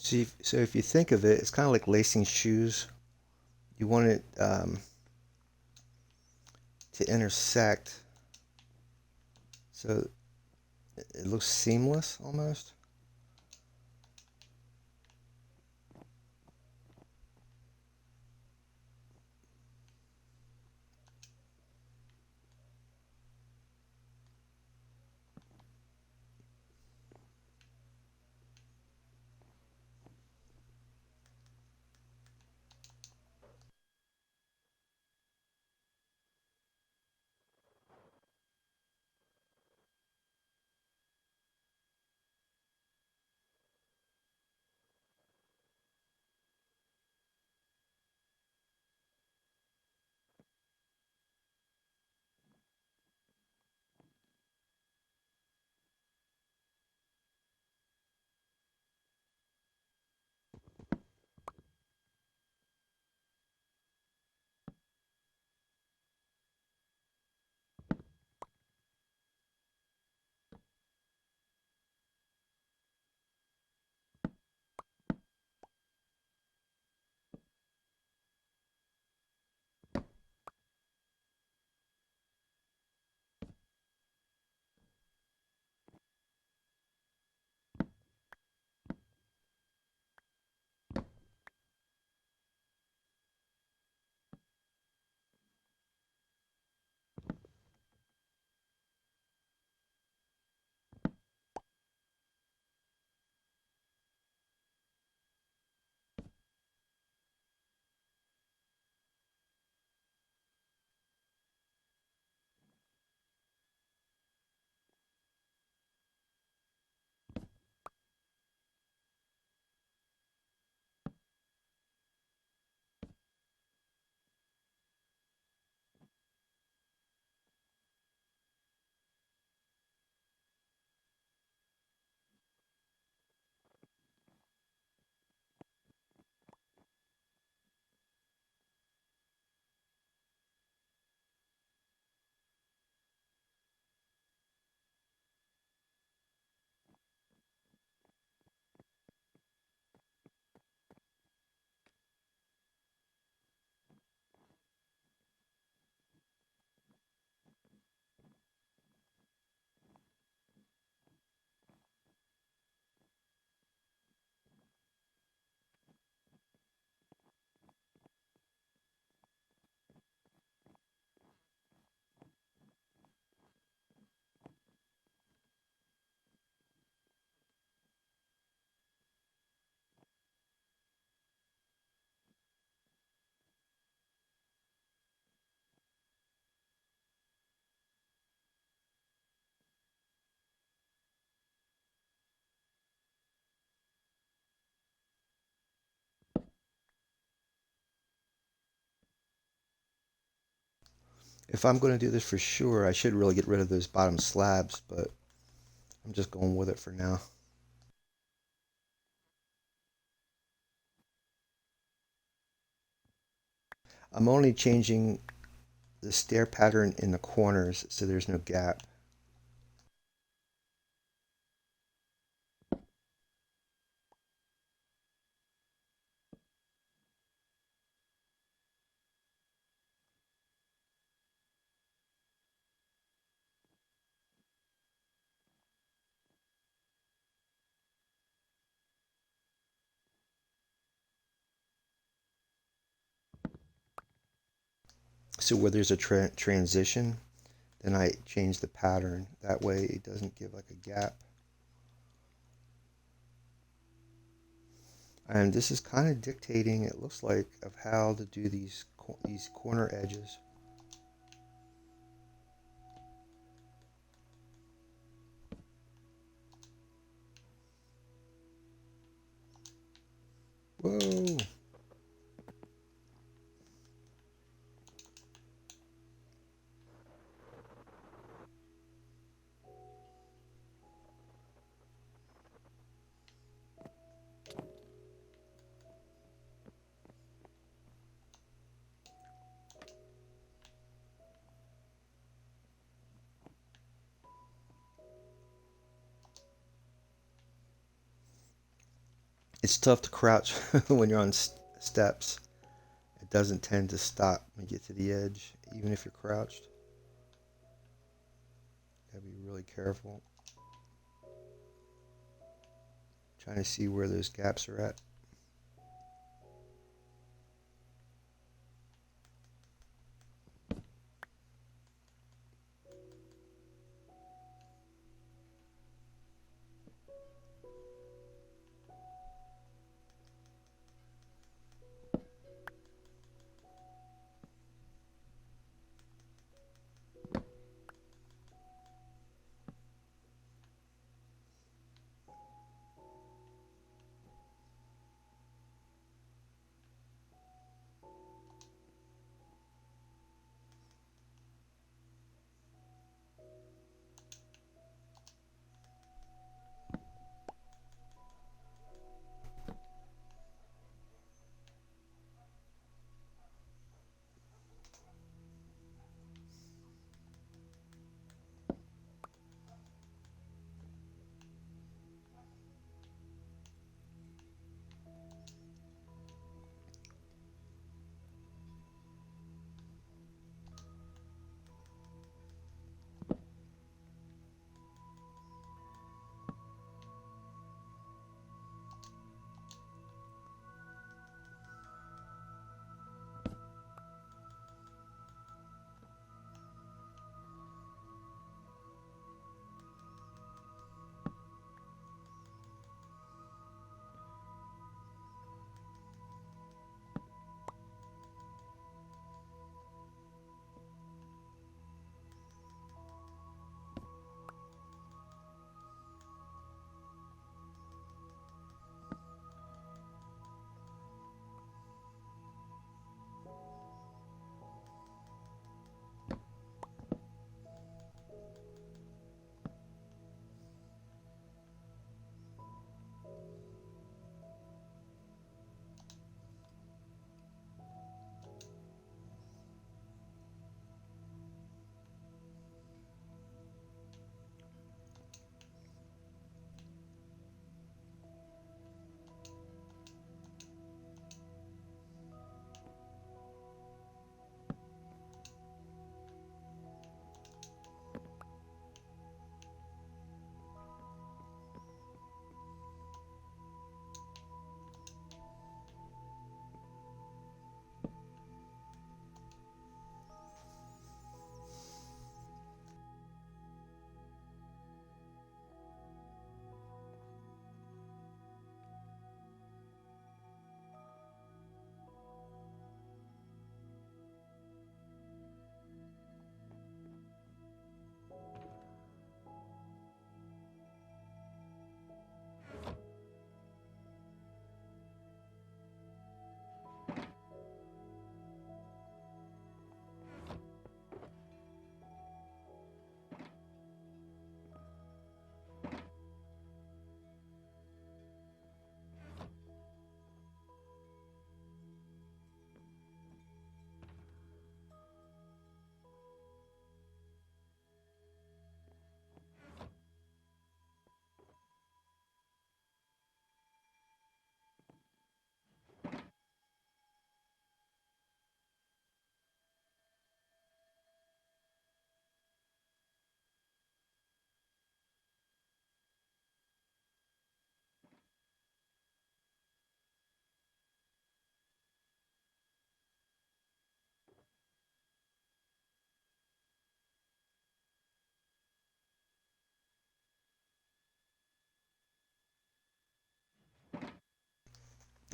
A: So if you think of it, it's kind of like lacing shoes. You want it to intersect so it looks seamless almost. If I'm going to do this for sure, I should really get rid of those bottom slabs, but I'm just going with it for now. I'm only changing the stair pattern in the corners so there's no gap. So where there's a transition, then I change the pattern. That way it doesn't give like a gap. And this is kind of dictating, it looks like, of how to do these corner edges. Whoa! It's tough to crouch when you're on steps. It doesn't tend to stop when you get to the edge, even if you're crouched. Gotta be really careful. Trying to see where those gaps are at.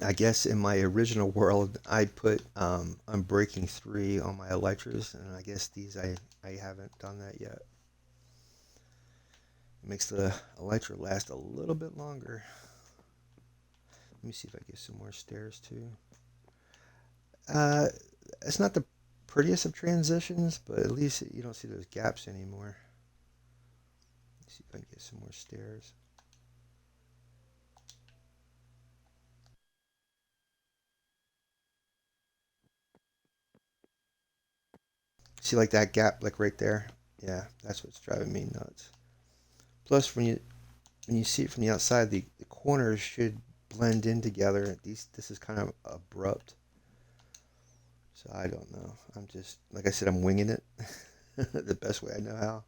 A: I guess in my original world, I put unbreaking 3 on my Elytras, and I guess I haven't done that yet. It makes the Elytra last a little bit longer. Let me see if I get some more stairs too. Uh, it's not the prettiest of transitions, but at least you don't see those gaps anymore. Let's see if I can get some more stairs. See, like that gap, like right there. Yeah, that's what's driving me nuts. Plus, when you see it from the outside, the corners should blend in together. This is kind of abrupt. So I don't know. I'm just, like I said, I'm winging it the best way I know how.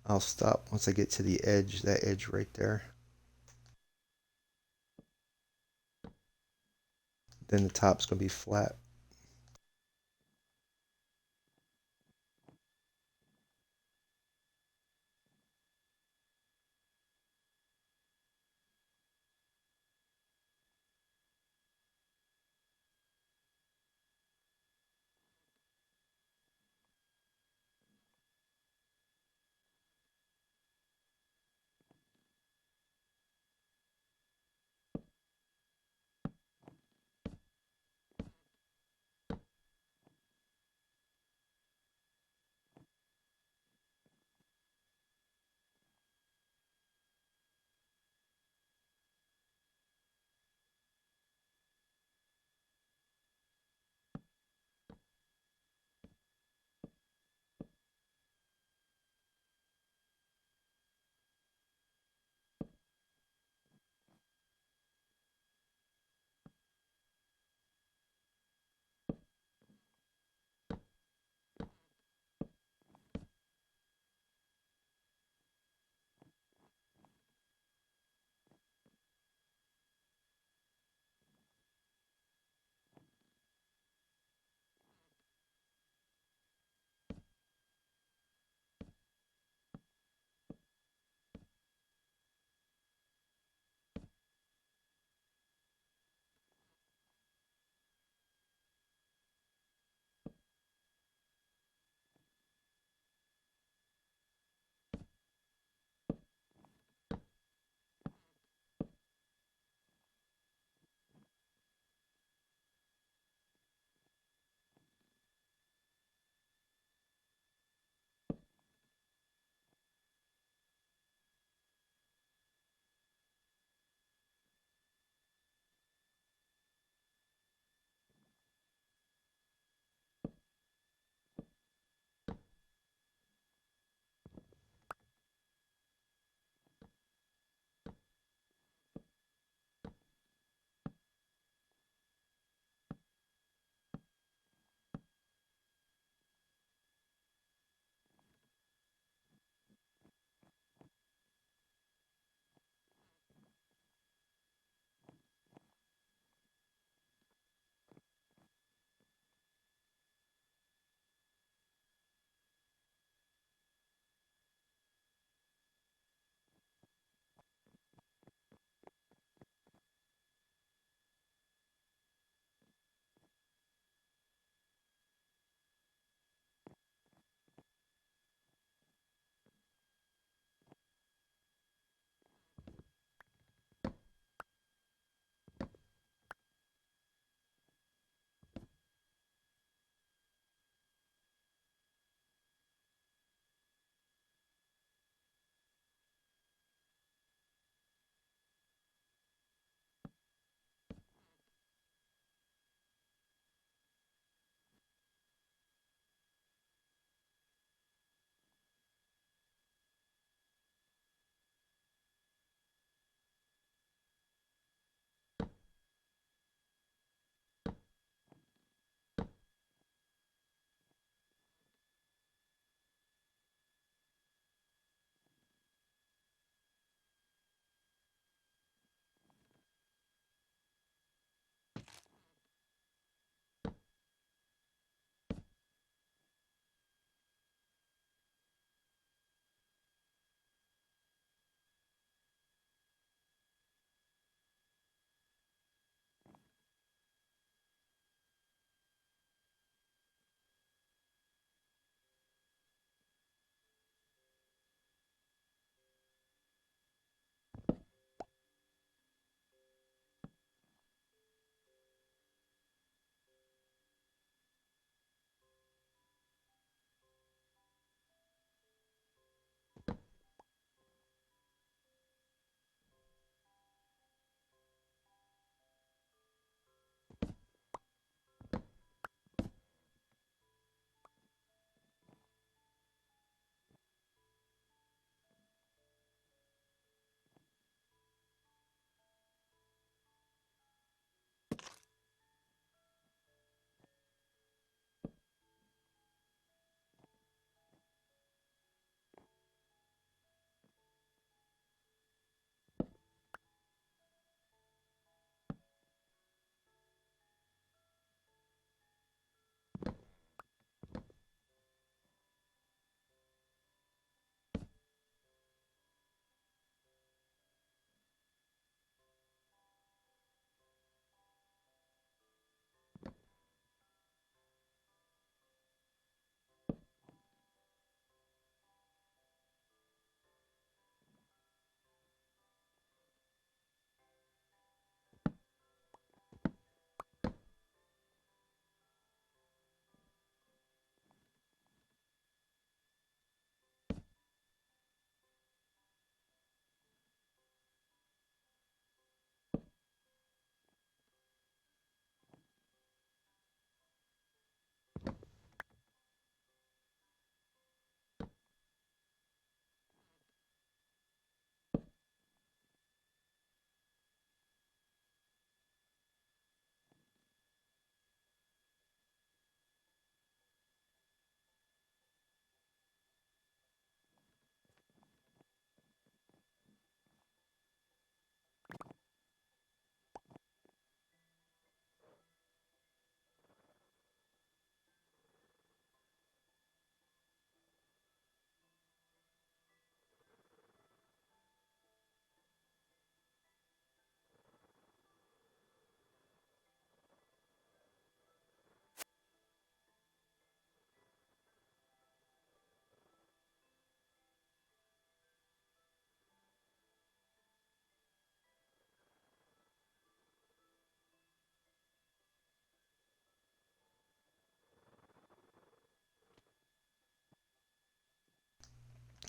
A: I'll stop once I get to the edge, that edge right there. Then the top's going to be flat.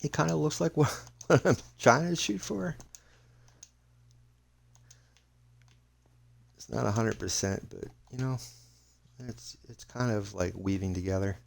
A: It kind of looks like what I'm trying to shoot for. It's not 100%, but you know, it's kind of like weaving together.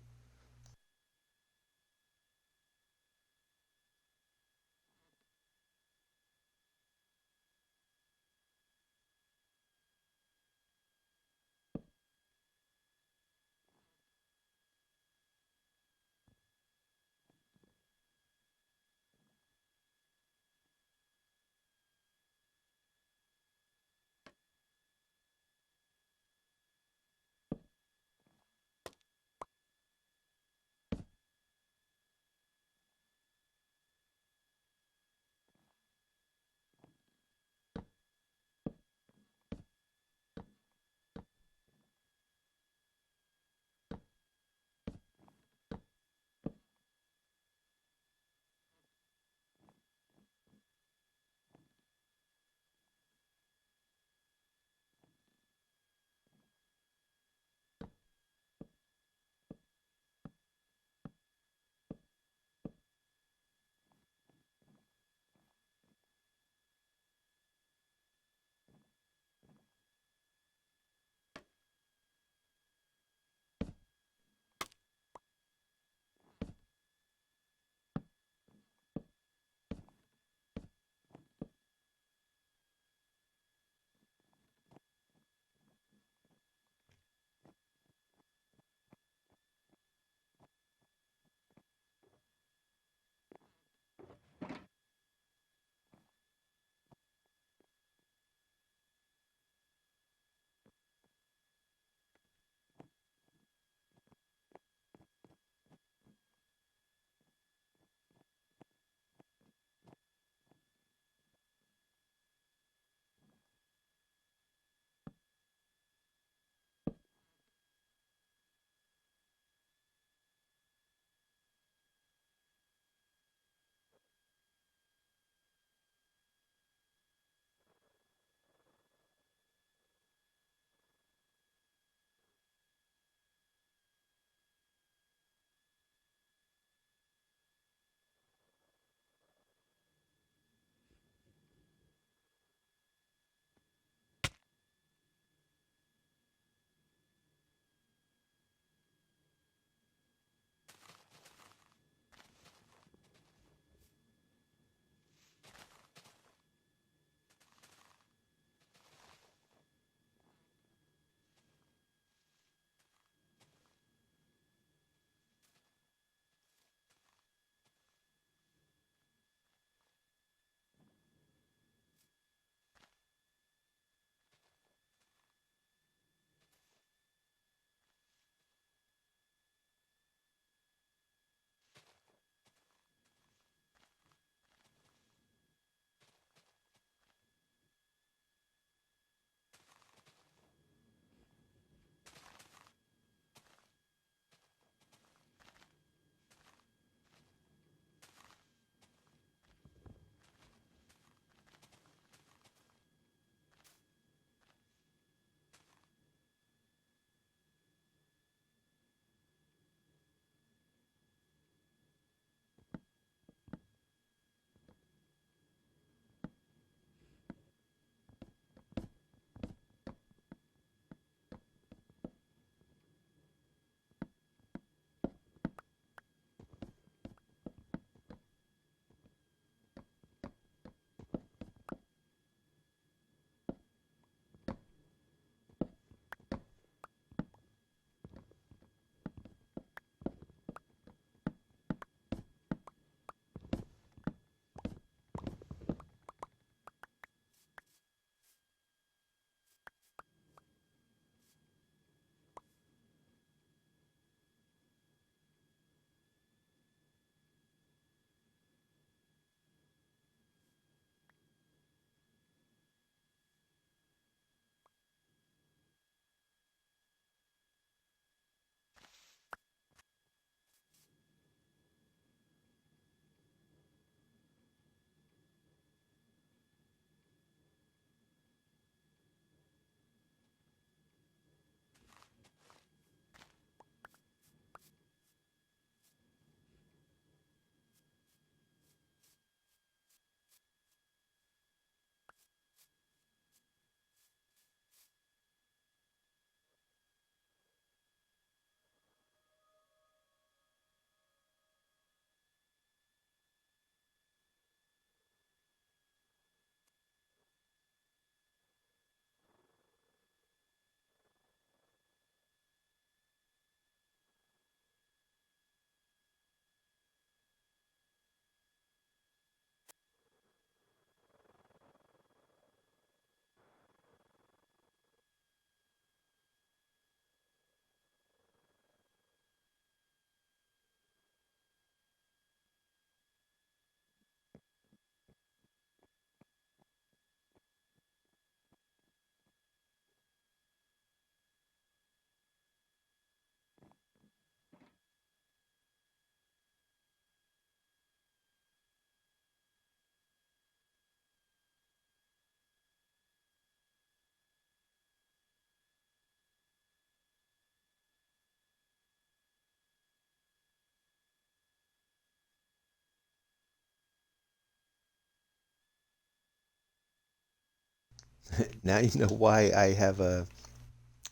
A: Now you know why I have a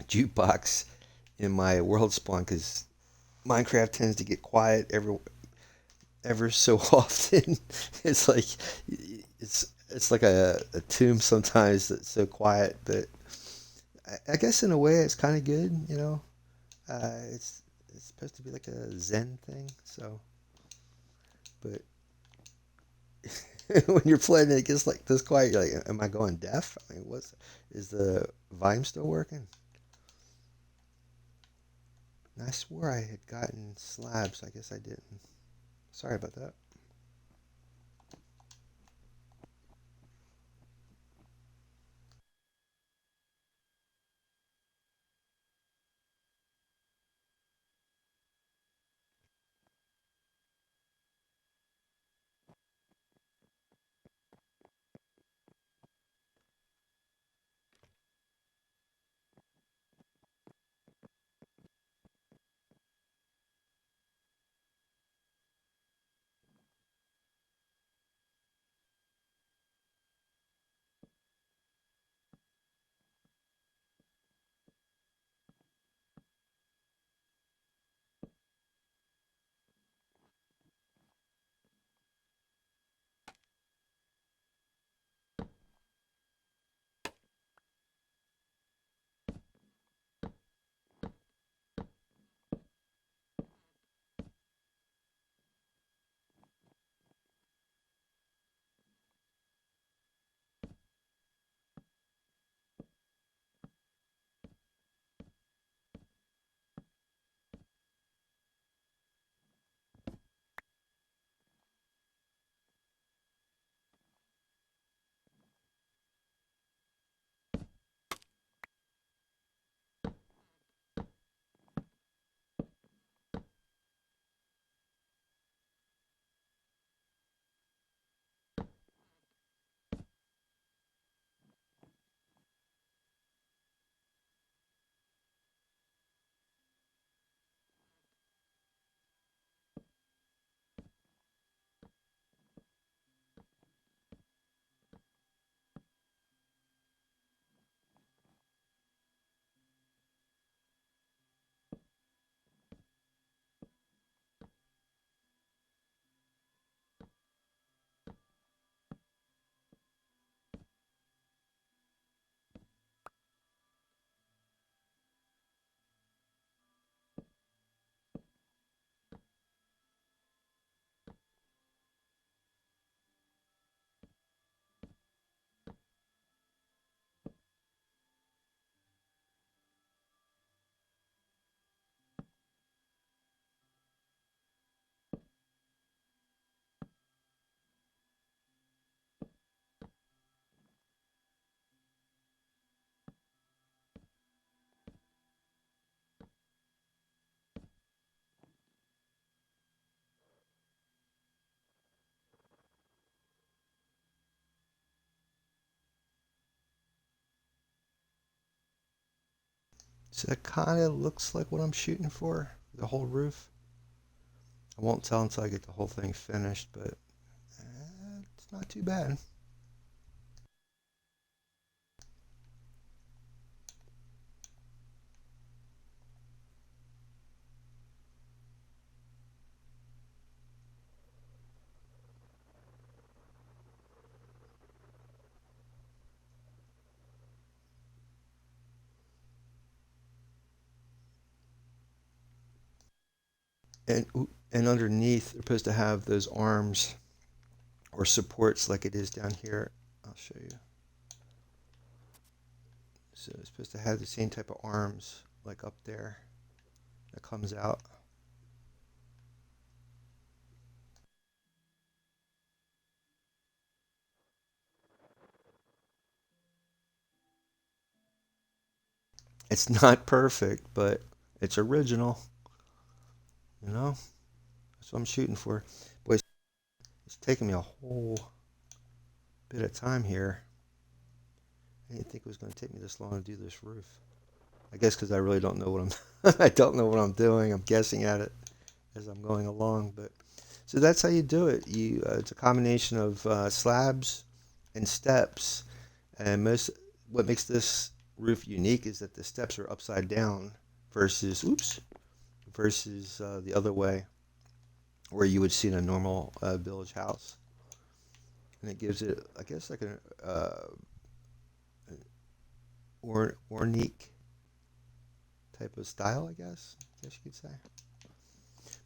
A: jukebox in my world spawn, because Minecraft tends to get quiet ever so often. It's like it's like a tomb sometimes that's so quiet, but I guess in a way it's kind of good, you know. It's supposed to be like a Zen thing, so but when you're playing it, it gets like this quiet. You're like, am I going deaf? I mean, what's is the volume still working? And I swore I had gotten slabs. I guess I didn't. Sorry about that. So that kind of looks like what I'm shooting for. The whole roof. I won't tell until I get the whole thing finished, but it's not too bad. And and underneath, they're supposed to have those arms or supports like it is down here. I'll show you. So it's supposed to have the same type of arms like up there that comes out. It's not perfect, but it's original. You know, that's what I'm shooting for. Boy, it's taking me a whole bit of time here. I didn't think it was going to take me this long to do this roof. I guess because I really don't know what I'm. I don't know what I'm doing. I'm guessing at it as I'm going along. But so that's how you do it. It's a combination of slabs and steps, and what makes this roof unique is that the steps are upside down versus the other way where you would see in a normal village house, and it gives it, I guess, like an ornate type of style, I guess you could say.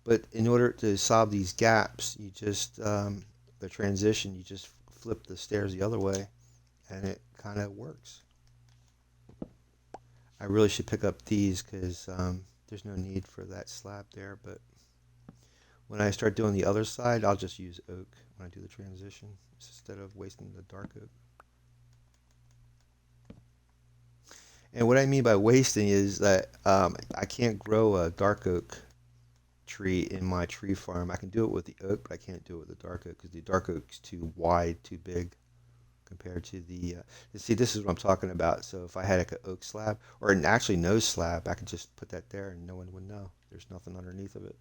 A: But in order to solve these gaps, you just the transition, you just flip the stairs the other way, and it kind of works. I really should pick up these because there's no need for that slab there. But when I start doing the other side, I'll just use oak when I do the transition instead of wasting the dark oak. And what I mean by wasting is that I can't grow a dark oak tree in my tree farm. I can do it with the oak, but I can't do it with the dark oak because the dark oak's too wide, too big compared to the. See, this is what I'm talking about. So if I had like an oak slab or an actually no slab, I could just put that there and no one would know. There's nothing underneath of it.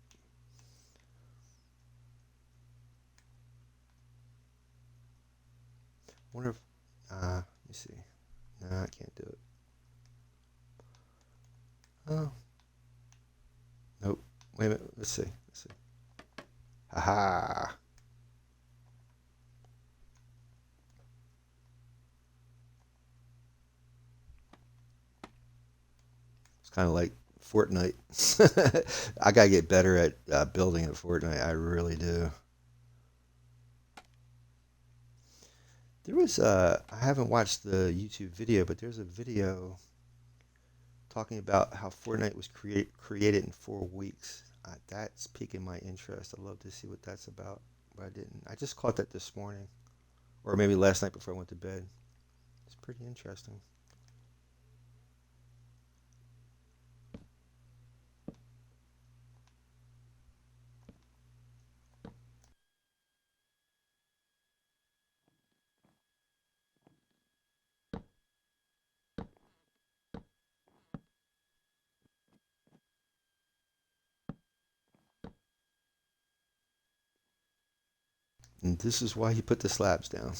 A: I wonder if. Let me see. No, I can't do it. Oh, nope. Wait a minute. Let's see. Let's see. Haha. It's kind of like Fortnite. I gotta get better at building at Fortnite. I really do. There was I haven't watched the YouTube video, but there's a video talking about how Fortnite was created in 4 weeks. That's piquing my interest. I'd love to see what that's about, but I didn't. I just caught that this morning, or maybe last night before I went to bed. It's pretty interesting. And this is why he put the slabs down.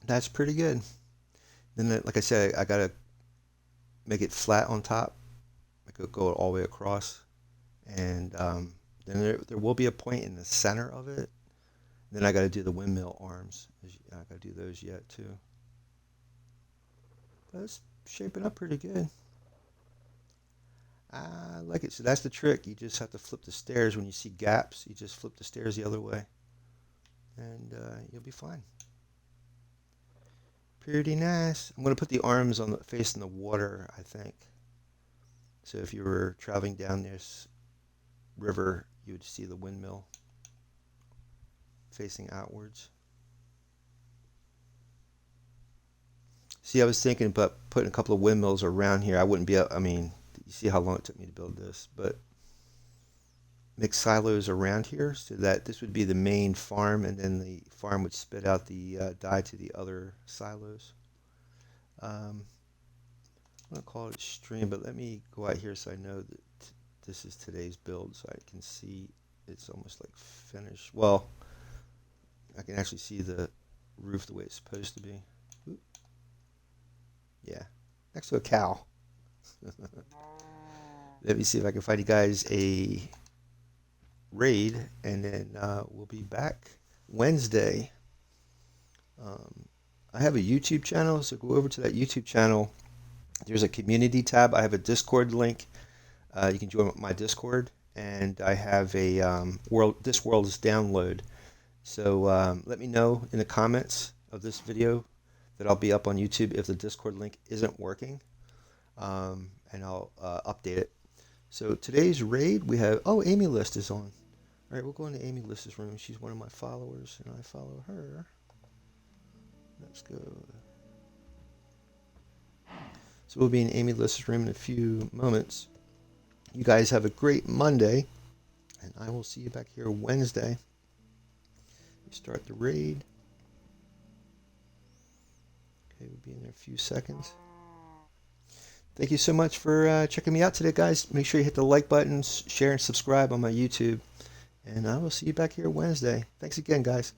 A: That's pretty good. Then, like I said, I gotta make it flat on top. I could go all the way across, and then there will be a point in the center of it. Then I gotta do the windmill arms. I gotta do those yet too. But it's shaping up pretty good. I like it. So that's the trick. You just have to flip the stairs when you see gaps. You just flip the stairs the other way, and you'll be fine. Pretty nice. I'm gonna put the arms on the facing the water, I think. So if you were traveling down this river, you would see the windmill facing outwards. See, I was thinking about putting a couple of windmills around here. I wouldn't be, I mean, you see how long it took me to build this, but make silos around here so that this would be the main farm, and then the farm would spit out the dye to the other silos. I'm going to call it stream, but let me go out here so I know that this is today's build, so I can see it's almost like finished. Well, I can actually see the roof the way it's supposed to be. Oop. Yeah, next to a cow. Let me see if I can find you guys a raid, and then we'll be back Wednesday. I have a YouTube channel, so go over to that YouTube channel. There's a community tab. I have a Discord link. You can join my Discord, and I have a This World is Download. So let me know in the comments of this video that I'll be up on YouTube if the Discord link isn't working, and I'll update it. So today's raid, we have, oh, Amy List is on. All right, we'll go into Amy List's room. She's one of my followers, and I follow her. Let's go. So we'll be in Amy List's room in a few moments. You guys have a great Monday, and I will see you back here Wednesday. We start the raid. Okay, we'll be in there a few seconds. Thank you so much for checking me out today, guys. Make sure you hit the like buttons, share, and subscribe on my YouTube. And I will see you back here Wednesday. Thanks again, guys.